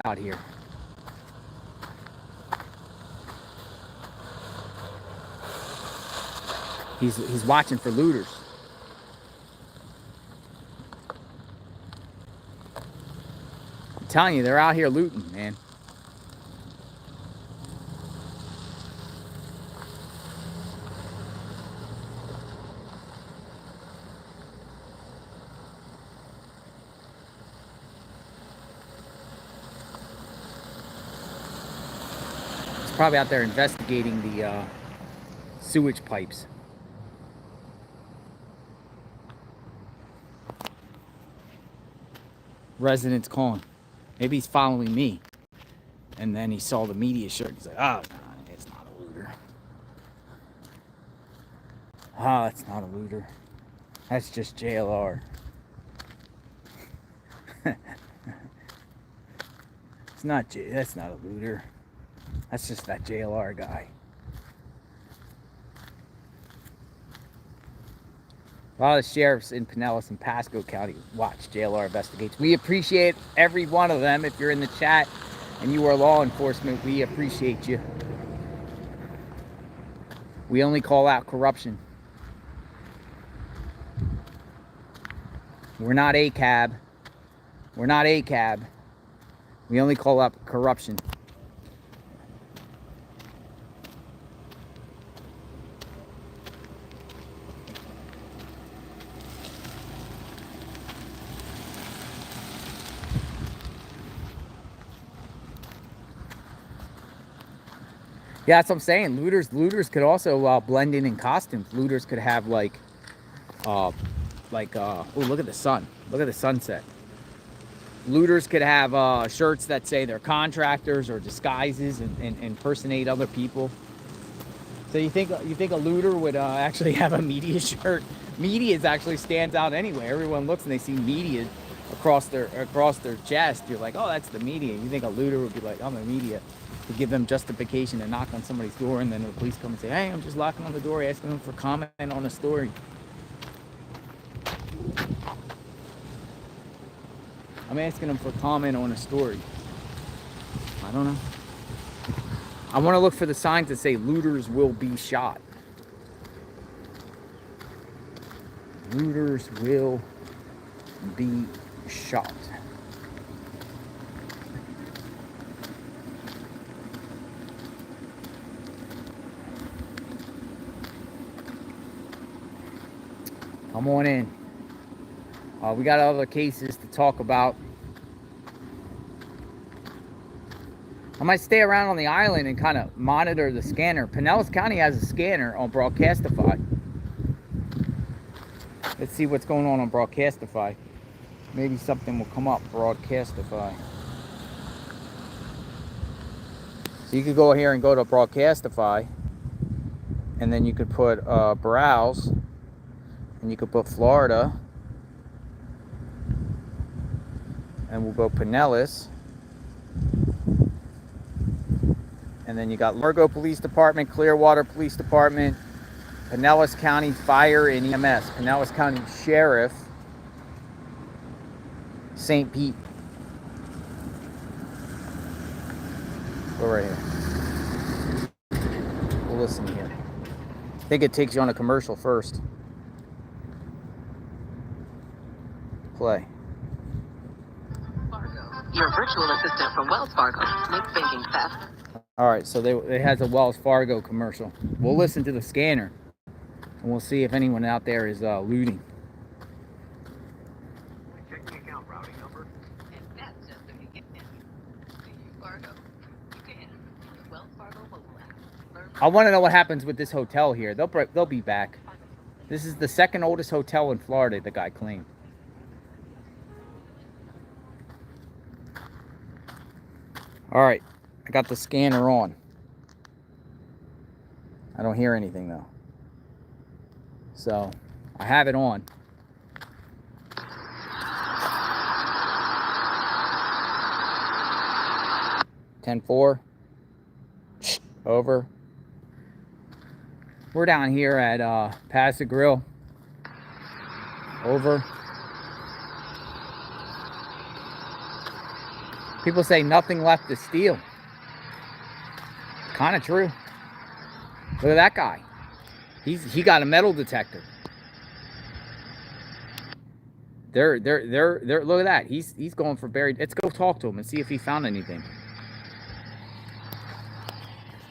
out here. He's watching for looters. I'm telling you, they're out here looting, man. probably out there investigating the sewage pipes. Residents calling. Maybe he's following me. And then he saw the media shirt. He's like, oh, no, it's not a looter. Ah, it's not a looter. That's just JLR. That's not a looter. That's just that JLR guy. A lot of sheriffs in Pinellas and Pasco County watch JLR Investigates. We appreciate every one of them. If you're in the chat and you are law enforcement, we appreciate you. We only call out corruption. We're not ACAB. We're not ACAB. We only call out corruption. Yeah, that's what I'm saying. Looters could also blend in costumes. Looters could have oh, look at the sun. Look at the sunset. Looters could have shirts that say they're contractors or disguises and impersonate other people. So you think a looter would actually have a media shirt? Media actually stands out anyway. Everyone looks and they see media across their chest. You're like, oh, that's the media. You think a looter would be like, I'm the media, to give them justification to knock on somebody's door, and then the police come and say, hey, I'm just knocking on the door, asking them for comment on a story. I'm asking them for comment on a story. I don't know. I want to look for the signs that say looters will be shot. Looters will be shot. Come on in. We got other cases to talk about. I might stay around on the island and kind of monitor the scanner. Pinellas County has a scanner on Broadcastify. Let's see what's going on Broadcastify. Maybe something will come up. Broadcastify. So you could go here and go to Broadcastify, and then you could put browse, and you could put Florida, and we'll go Pinellas, and then you got Largo Police Department, Clearwater Police Department, Pinellas County Fire and EMS, Pinellas County Sheriff, St. Pete. Go right here. We'll listen here. I think it takes you on a commercial first. Play. Your virtual assistant from Wells Fargo makes banking fast. All right, so it has a Wells Fargo commercial. We'll listen to the scanner, and we'll see if anyone out there is looting. Checking account routing number. And that's just if you get in. Fargo. You can. Wells Fargo mobile app. I want to know what happens with this hotel here. They'll be back. This is the second oldest hotel in Florida, the guy claimed. All right, I got the scanner on. I don't hear anything though. So I have it on. (10-4) over. We're down here at Pass the Grill. Over. People say nothing left to steal. Kind of true. Look at that guy. He got a metal detector. They're look at that. He's going for buried. Let's go talk to him and see if he found anything.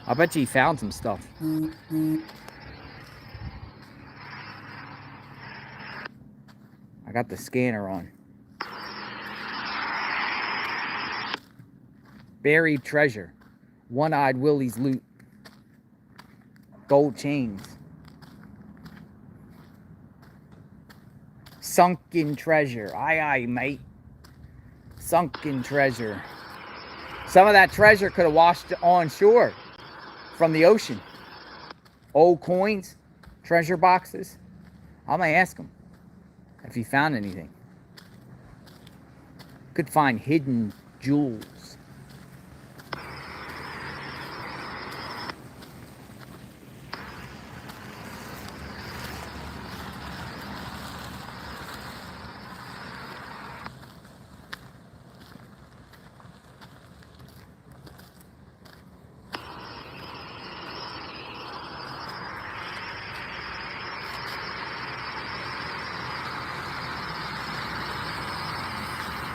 I bet you he found some stuff. I got the scanner on. Buried treasure. One-eyed Willie's loot. Gold chains. Sunken treasure. Aye, aye, mate. Sunken treasure. Some of that treasure could have washed on shore from the ocean. Old coins, treasure boxes. I'm going to ask him if he found anything. Could find hidden jewels.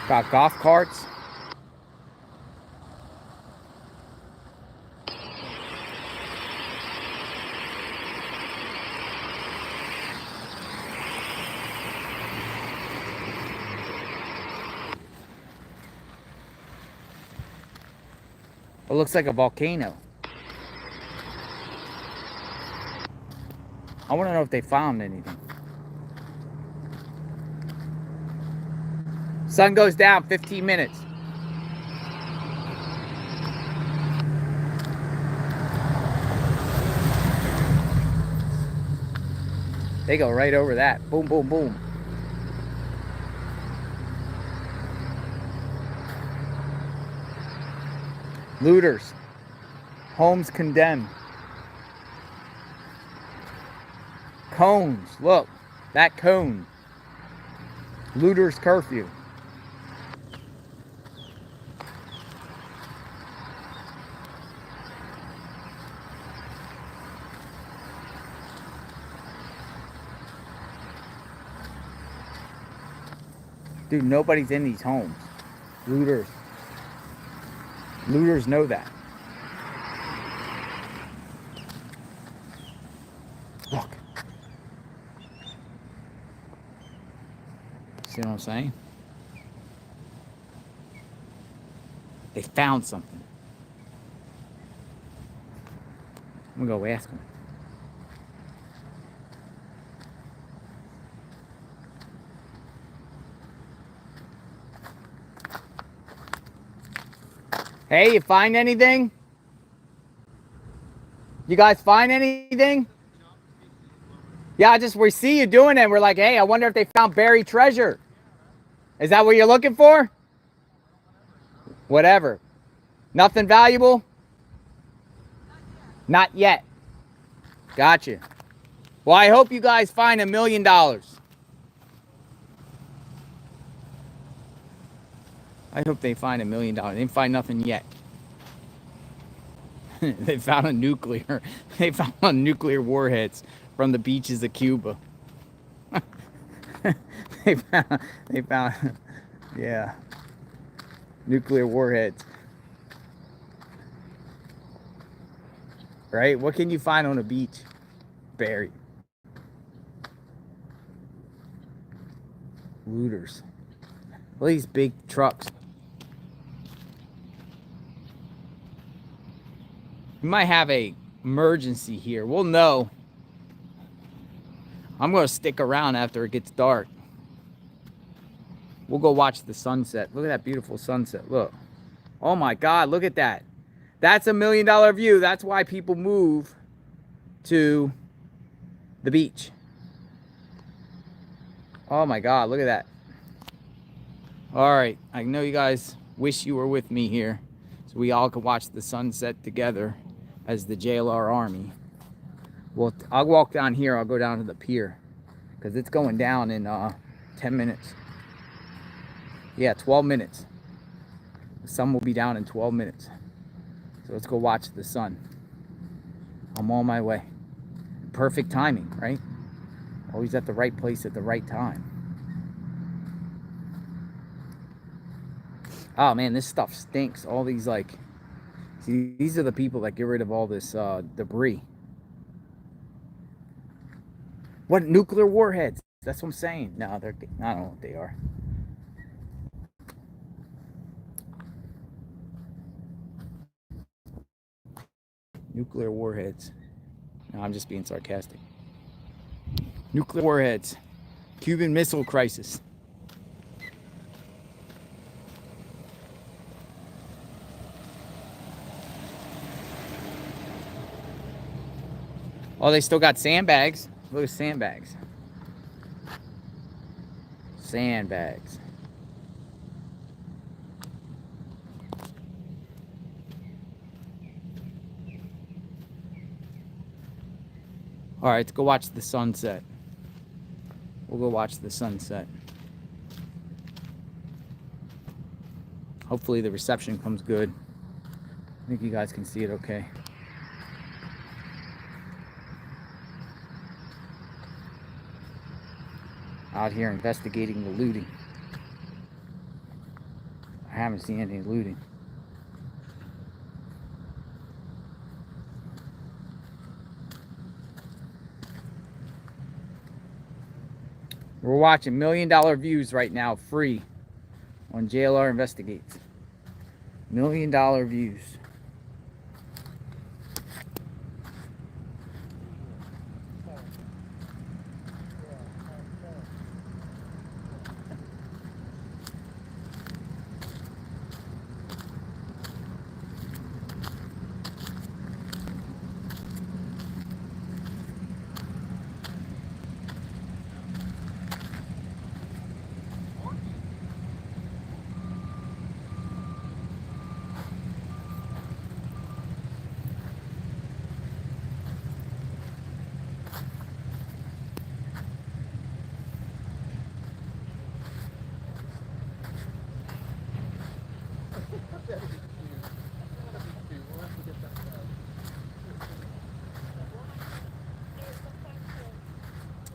Got golf carts. It looks like a volcano. I want to know if they found anything. Sun goes down 15 minutes. They go right over that. Boom, boom, boom. Looters. Homes condemned. Cones. Look. That cone. Looters curfew. Dude, nobody's in these homes. Looters. Looters know that. Look. See what I'm saying? They found something. I'm gonna go ask them. Hey, you find anything? You guys find anything? Yeah, we see you doing it and we're like, hey, I wonder if they found buried treasure. Is that what you're looking for? Whatever. Nothing valuable? Not yet. Gotcha. Well, I hope you guys find $1 million. I hope they find $1 million. They didn't find nothing yet. They found a nuclear. They found nuclear warheads from the beaches of Cuba. They found, yeah, nuclear warheads. Right? What can you find on a beach? Buried. Looters. All these big trucks. We might have a emergency here. We'll know. I'm going to stick around after it gets dark. We'll go watch the sunset. Look at that beautiful sunset. Look. Oh my God, look at that. That's $1 million view. That's why people move to the beach. Oh my God, look at that. All right, I know you guys wish you were with me here so we all could watch the sunset together as the JLR Army. Well, I'll walk down here. I'll go down to the pier because it's going down in 10 minutes. Yeah, 12 minutes. The sun will be down in 12 minutes. So let's go watch the sun. I'm on my way. Perfect timing, right? Always at the right place at the right time. Oh man, this stuff stinks. All these see, these are the people that get rid of all this debris. What, nuclear warheads? That's what I'm saying. No, I don't know what they are. Nuclear warheads. No, I'm just being sarcastic. Nuclear warheads. Cuban Missile Crisis. Oh, they still got sandbags. Look at sandbags. Sandbags. All right, let's go watch the sunset. We'll go watch the sunset. Hopefully the reception comes good. I think you guys can see it okay. Out here investigating the looting. I haven't seen any looting. We're watching $1 million views right now, free, on JLR Investigates. $1 million views.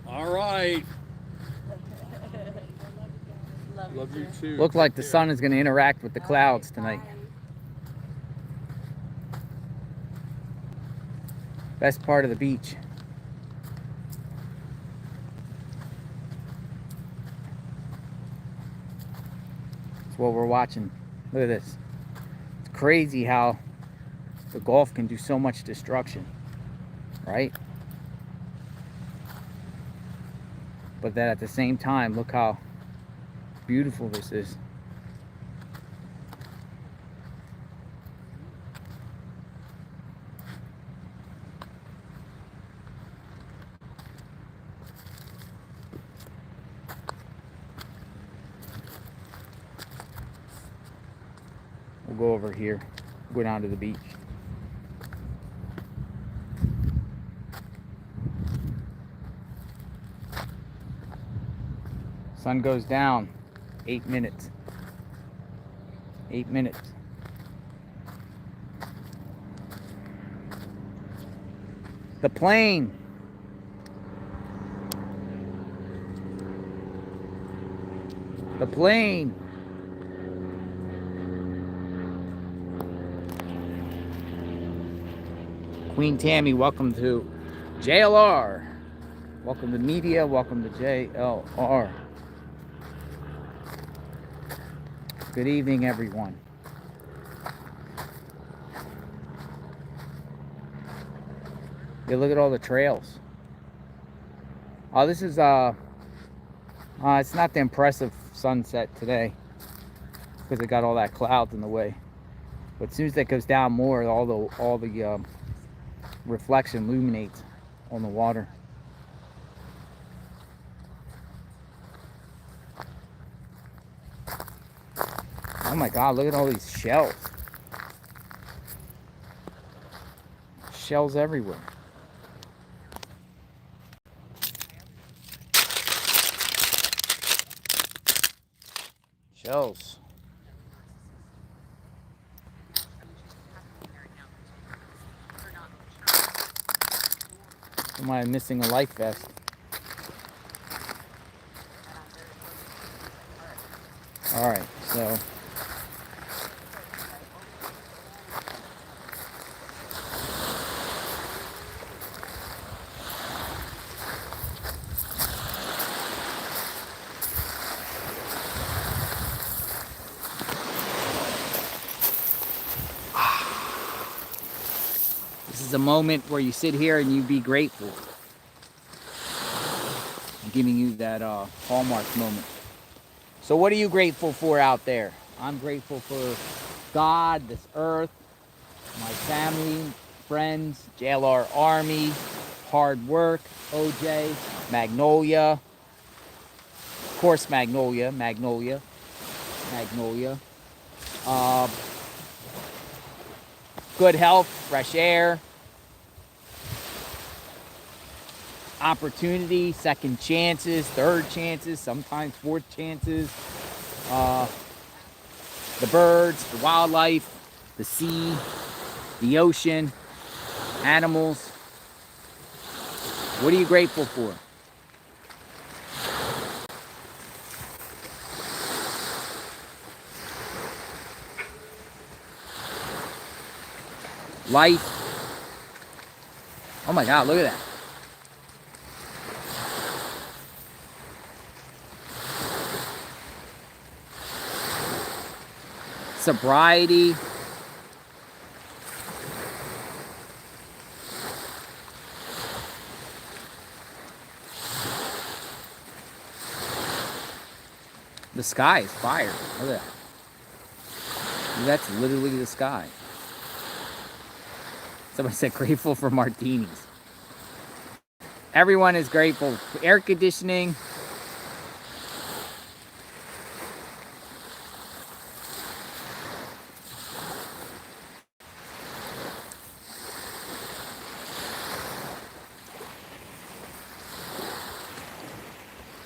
All right. Love you too. Look like the sun is going to interact with the clouds tonight. Best part of the beach. That's what we're watching. Look at this. It's crazy how the Gulf can do so much destruction, right? But then at the same time, look how beautiful this is. We'll go over here, go down to the beach. Sun goes down, 8 minutes. 8 minutes. The plane. The plane. Queen Tammy, welcome to JLR. Welcome to media, welcome to JLR. Good evening, everyone. Yeah, look at all the trails. Oh, this is it's not the impressive sunset today because it got all that clouds in the way. But as soon as that goes down more, all the reflection illuminates on the water. Oh my God, look at all these shells. Shells everywhere. Shells. Am I missing a life vest? All right, so This is a moment where you sit here and you be grateful. I'm giving you that hallmark moment. So what are you grateful for out there? I'm grateful for God, this earth, my family, friends, JLR Army, hard work, OJ, Magnolia. Of course, Magnolia. Good health, fresh air, opportunity, second chances, third chances, sometimes fourth chances. The birds, the wildlife, the sea, the ocean, animals. What are you grateful for? Life. Oh my God, look at that. Sobriety. The sky is fire. Look at that. That's literally the sky. Somebody said grateful for martinis. Everyone is grateful for air conditioning.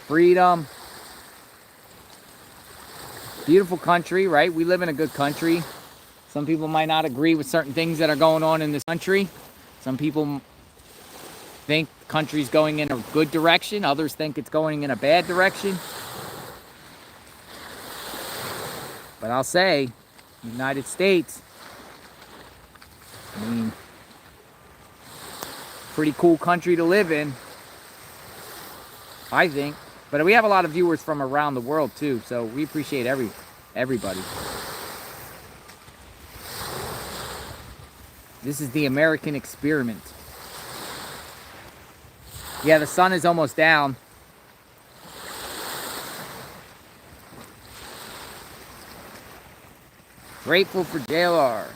Freedom. Beautiful country, right? We live in a good country. Some people might not agree with certain things that are going on in this country. Some people think the country's going in a good direction. Others think it's going in a bad direction. But I'll say, United States, I mean, pretty cool country to live in, I think. But we have a lot of viewers from around the world too, so we appreciate everybody. This is the American experiment. Yeah, the sun is almost down. Grateful for JLR.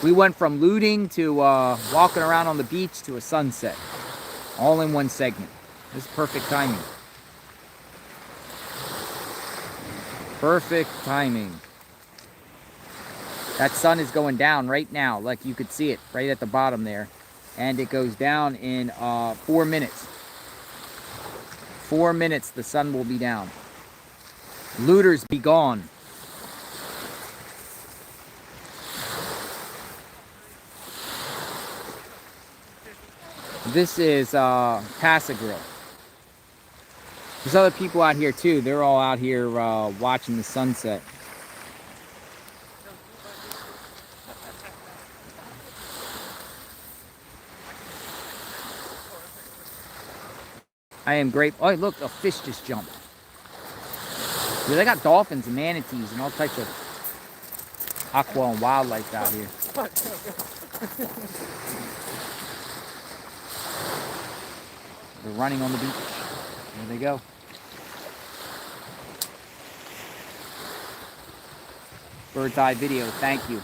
We went from looting to walking around on the beach to a sunset. All in one segment. This is perfect timing. Perfect timing. That sun is going down right now, like you could see it right at the bottom there. And it goes down in 4 minutes. 4 minutes, the sun will be down. Looters be gone. This is Pasagrill. There's other people out here too. They're all out here watching the sunset. I am grateful. Oh, look, a fish just jumped. Yeah, they got dolphins and manatees and all types of aqua and wildlife out here. They're running on the beach. There they go. Bird's eye video, thank you.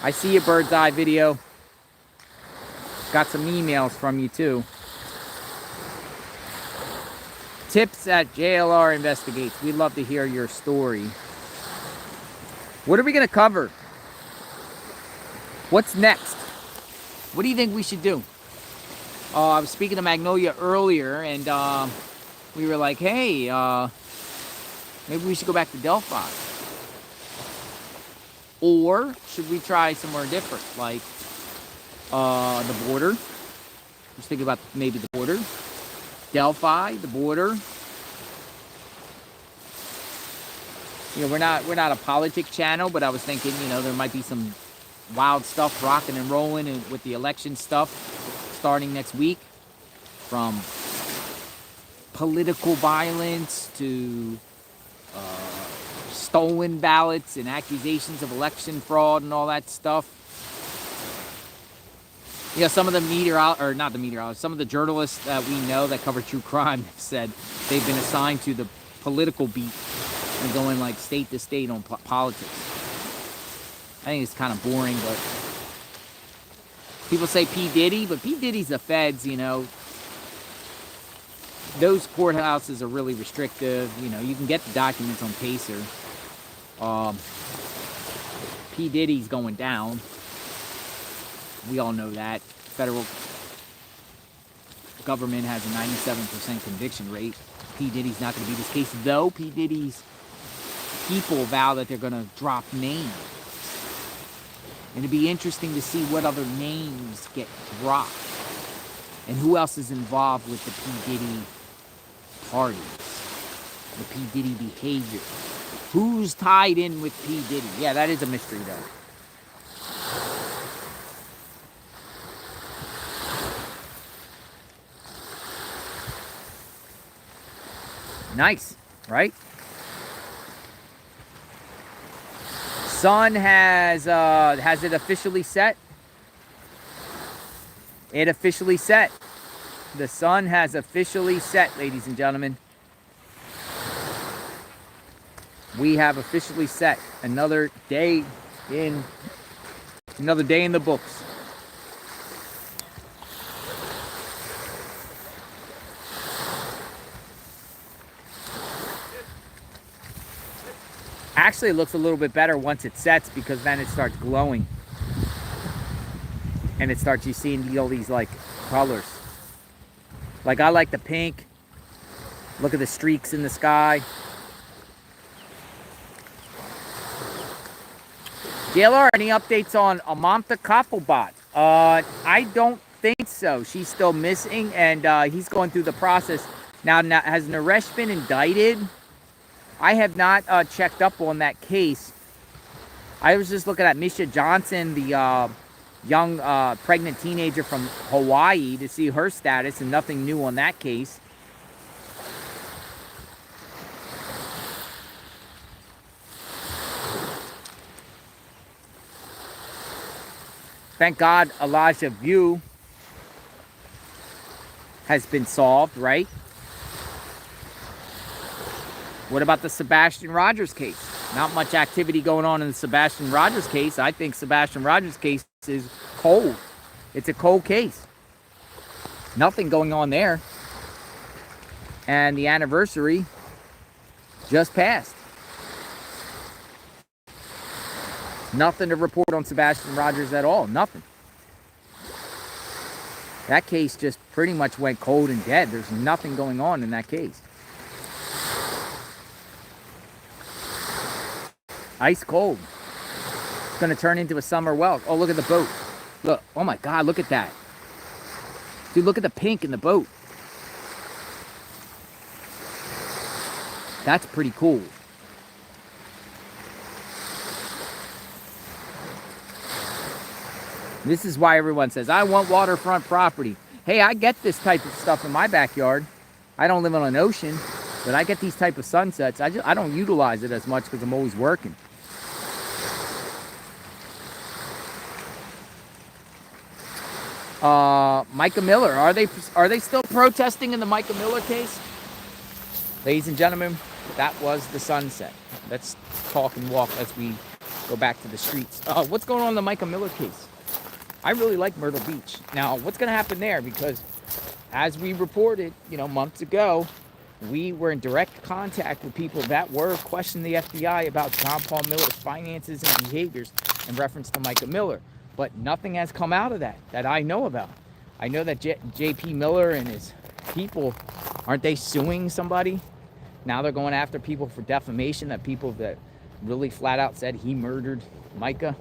I see your bird's eye video. Got some emails from you too. Tips at JLR Investigates. We'd love to hear your story. What are we going to cover? What's next? What do you think we should do? I was speaking to Magnolia earlier, and we were like, hey, maybe we should go back to Delphi. Or should we try somewhere different, like the border? Just thinking about maybe the border. Delphi, the border. You know, we're not a politic channel, but I was thinking, you know, there might be some wild stuff rocking and rolling with the election stuff starting next week, from political violence to stolen ballots and accusations of election fraud and all that stuff. You know, some of the some of the journalists that we know that cover true crime have said they've been assigned to the political beat and going like state to state on politics. I think it's kind of boring, but people say P. Diddy, but P. Diddy's the feds, you know. Those courthouses are really restrictive. You know, you can get the documents on Pacer. P. Diddy's going down. We all know that. Federal government has a 97% conviction rate. P. Diddy's not going to be this case, though P. Diddy's people vow that they're going to drop names. And it'd be interesting to see what other names get dropped. And who else is involved with the P. Diddy parties, the P. Diddy behavior. Who's tied in with P. Diddy? Yeah, that is a mystery, though. Nice, right? Sun has it officially set? It officially set. The sun has officially set, ladies and gentlemen. We have officially set another day in the books. Actually, it looks a little bit better once it sets because then it starts glowing. And it starts, you seeing all these like colors. Like I like the pink. Look at the streaks in the sky. JLR, any updates on Amamta Koppelbot? I don't think so. She's still missing and he's going through the process. Now, has Naresh been indicted? I have not checked up on that case. I was just looking at Misha Johnson, the young pregnant teenager from Hawaii, to see her status, and nothing new on that case. Thank God Elijah View has been solved, right? What about the Sebastian Rogers case? Not much activity going on in the Sebastian Rogers case. I think Sebastian Rogers case is cold. It's a cold case. Nothing going on there. And the anniversary just passed. Nothing to report on Sebastian Rogers at all. Nothing. That case just pretty much went cold and dead. There's nothing going on in that case. Ice cold. It's going to turn into a summer well. Oh, look at the boat. Look. Oh, my God. Look at that. Dude, look at the pink in the boat. That's pretty cool. This is why everyone says, I want waterfront property. Hey, I get this type of stuff in my backyard. I don't live on an ocean, but I get these type of sunsets. I don't utilize it as much because I'm always working. Micah Miller, are they still protesting in the Micah Miller case? Ladies and gentlemen, that was the sunset. Let's talk and walk as we go back to the streets. What's going on in the Micah Miller case? I really like Myrtle Beach. Now, what's going to happen there? Because as we reported, months ago, we were in direct contact with people that were questioning the FBI about John Paul Miller's finances and behaviors in reference to Micah Miller. But nothing has come out of that I know about. I know that J.P. Miller and his people, aren't they suing somebody? Now they're going after people for defamation, that people that really flat out said he murdered Micah.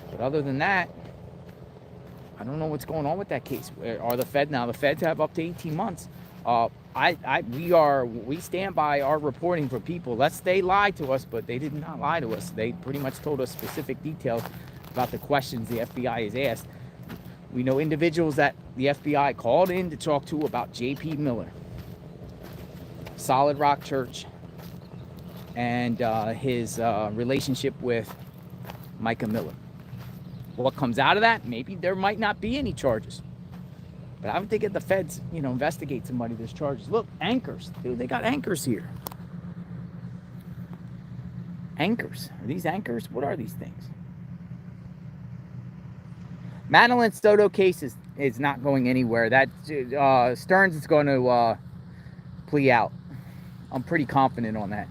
But other than that, I don't know what's going on with that case. Are the Fed now? The Feds have up to 18 months. We stand by our reporting for people. They lied to us, but they did not lie to us. They pretty much told us specific details about the questions the FBI has asked. We know individuals that the FBI called in to talk to about J.P. Miller, Solid Rock Church, and his relationship with Micah Miller. what comes out of that, maybe there might not be any charges. But I don't think if the feds, investigate somebody, there's charges. Look, anchors. Dude, they got anchors here. Anchors. Are these anchors? What are these things? Madeline Soto case is not going anywhere. That Stearns is going to plea out. I'm pretty confident on that.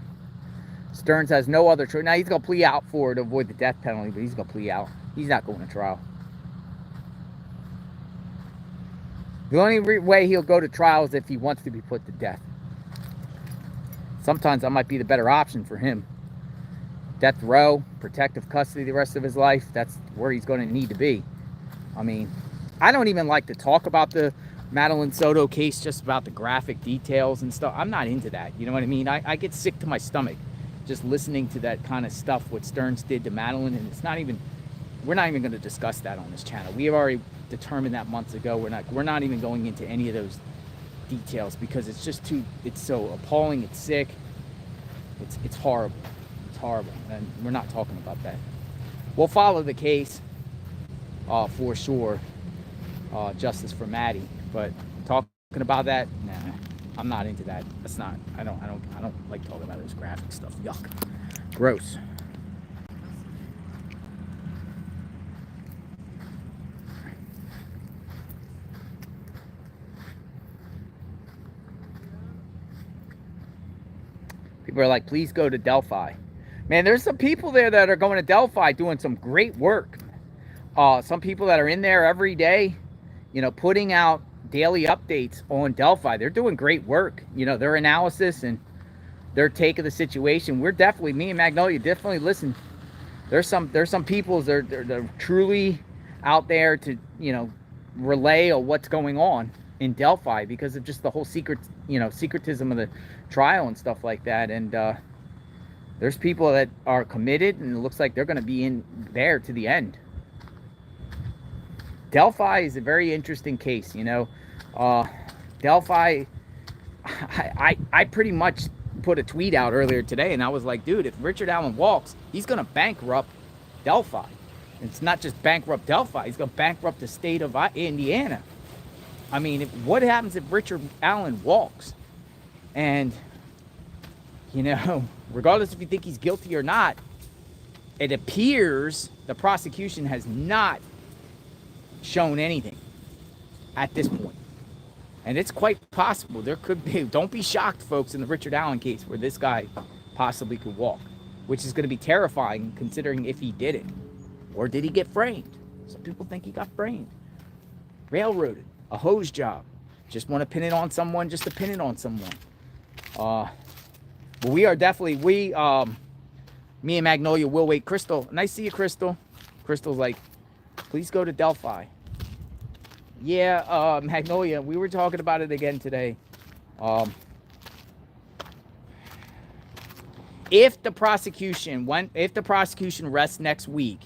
Stearns has no other choice. Now, he's going to plea out for it to avoid the death penalty, but he's going to plea out. He's not going to trial. The only way he'll go to trial is if he wants to be put to death. Sometimes that might be the better option for him. Death row, protective custody the rest of his life, that's where he's going to need to be. I mean, I don't even like to talk about the Madeline Soto case, just about the graphic details and stuff. I'm not into that. You know what I mean? I get sick to my stomach just listening to that kind of stuff, what Stearns did to Madeline, and we're not even going to discuss that on this channel. We have already determined that months ago. We're not even going into any of those details because it's just it's so appalling, it's sick, it's horrible. It's horrible, and we're not talking about that. We'll follow the case for sure, justice for Maddie, but talking about that, nah, I'm not into that. That's not, I don't like talking about this graphic stuff. Yuck. Gross. People are like, please go to Delphi. Man, there's some people there that are going to Delphi doing some great work. Some people that are in there every day, putting out daily updates on Delphi. They're doing great work. Their analysis and their take of the situation. We're definitely, me and Magnolia definitely listen. There's some people they're truly out there to, relay on what's going on in Delphi because of just the whole secretism of the trial and stuff like that. And there's people that are committed, and it looks like they're going to be in there to the end. Delphi is a very interesting case. Delphi, I pretty much put a tweet out earlier today, and I was like, dude, if Richard Allen walks, he's going to bankrupt Delphi. It's not just bankrupt Delphi, he's going to bankrupt the state of Indiana. I mean, what happens if Richard Allen walks? And, regardless if you think he's guilty or not, it appears the prosecution has not shown anything at this point. And it's quite possible there could be, don't be shocked, folks, in the Richard Allen case where this guy possibly could walk, which is going to be terrifying considering if he did it. Or did he get framed? Some people think he got framed. Railroaded. A hose job. Just want to pin it on someone just to pin it on someone. But we are definitely, me and Magnolia will wait. Crystal, nice to see you, Crystal. Crystal's like, please go to Delphi. Yeah, Magnolia, we were talking about it again today. If the prosecution rests next week,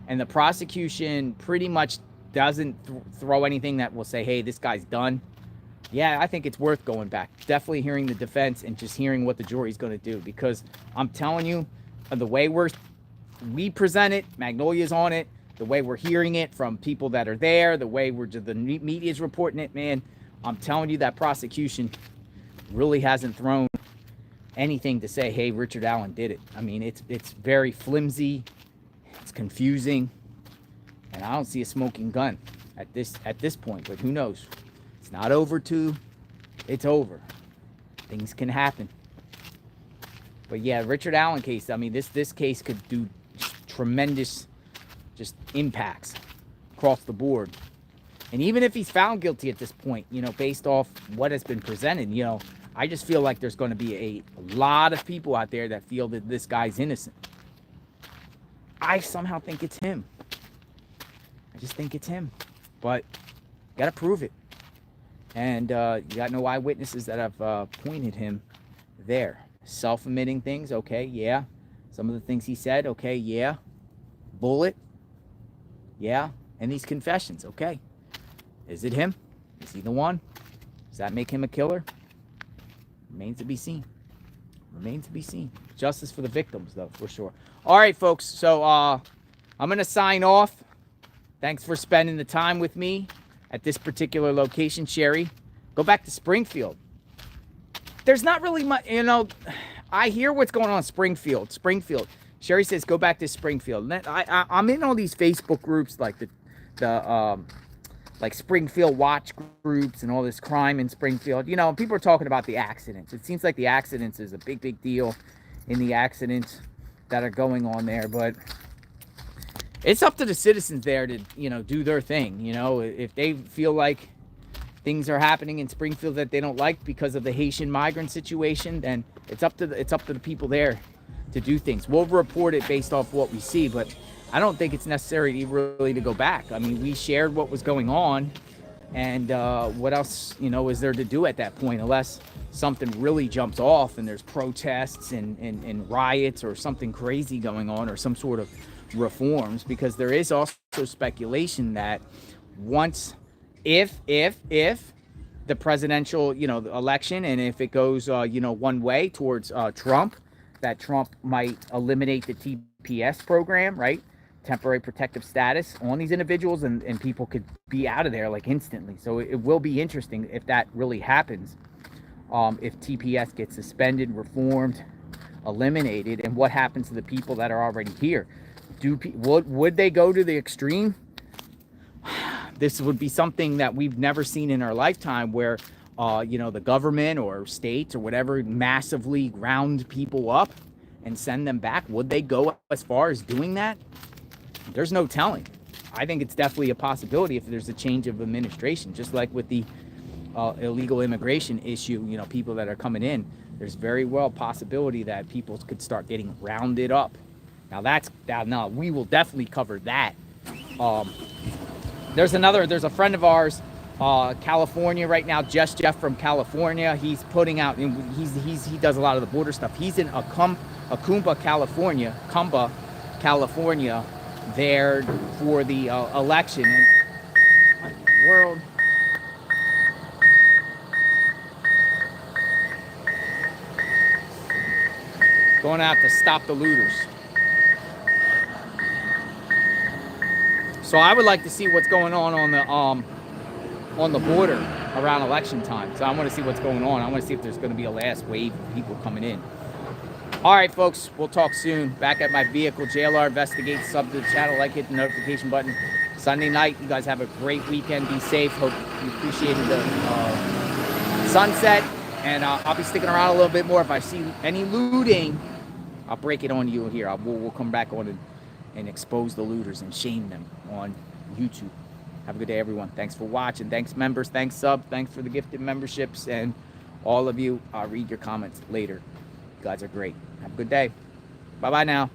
and the prosecution pretty much doesn't throw anything that will say, hey, this guy's done, yeah, I think it's worth going back. Definitely hearing the defense and just hearing what the jury's going to do. Because I'm telling you, the way we present it, Magnolia's on it, the way we're hearing it from people that are there, the way the media's reporting it, man, I'm telling you that prosecution really hasn't thrown anything to say, hey, Richard Allen did it. I mean, it's very flimsy, it's confusing, and I don't see a smoking gun at this point, but who knows? It's not over till it's over. Things can happen. But yeah, Richard Allen case, I mean, this case could do tremendous just impacts across the board. And even if he's found guilty at this point, based off what has been presented, I just feel like there's going to be a lot of people out there that feel that this guy's innocent. I somehow think it's him. I just think it's him. But you got to prove it. And you got no eyewitnesses that have pointed him there. Self-admitting things, okay, yeah. Some of the things he said, okay, yeah. Bullet, yeah. And these confessions, okay. Is it him? Is he the one? Does that make him a killer? Remains to be seen. Remains to be seen. Justice for the victims, though, for sure. All right, folks. So I'm going to sign off. Thanks for spending the time with me at this particular location, Sherry. Go back to Springfield. There's not really much, I hear what's going on in Springfield. Sherry says, go back to Springfield. I'm in all these Facebook groups like like Springfield Watch groups and all this crime in Springfield. People are talking about the accidents. It seems like the accidents is a big deal in the accidents that are going on there. But it's up to the citizens there to, do their thing. If they feel like things are happening in Springfield that they don't like because of the Haitian migrant situation, then it's up to the people there to do things. We'll report it based off what we see, but I don't think it's necessary really to go back. I mean, we shared what was going on, and what else, is there to do at that point, unless something really jumps off and there's protests and riots or something crazy going on, or some sort of reforms, because there is also speculation that once, if the presidential, election, and if it goes, one way towards Trump, that Trump might eliminate the TPS program, right? Temporary protective status on these individuals, and people could be out of there like instantly. So it will be interesting if that really happens. If TPS gets suspended, reformed, eliminated, and what happens to the people that are already here? Would they go to the extreme? This would be something that we've never seen in our lifetime, where the government or states or whatever massively round people up and send them back. Would they go as far as doing that? There's no telling. I think it's definitely a possibility if there's a change of administration, just like with the illegal immigration issue. People that are coming in, there's very well possibility that people could start getting rounded up. Now we will definitely cover that. There's a friend of ours, California right now, Jeff from California. He's putting out, and he does a lot of the border stuff. He's in Cumba, California, there for the election. What in the world? Going out to stop the looters. So I would like to see what's going on the border around election time. So I want to see what's going on. I want to see if there's going to be a last wave of people coming in. All right, folks, we'll talk soon. Back at my vehicle, JLR Investigates. Sub to the channel, like, hit the notification button. Sunday night, you guys have a great weekend. Be safe. Hope you appreciated the sunset. And I'll be sticking around a little bit more. If I see any looting, I'll break it on you here. We'll come back on and expose the looters and shame them on YouTube. Have a good day, everyone. Thanks for watching. Thanks, members. Thanks, sub. Thanks for the gifted memberships. And all of you, I'll read your comments later. You guys are great. Have a good day. Bye-bye now.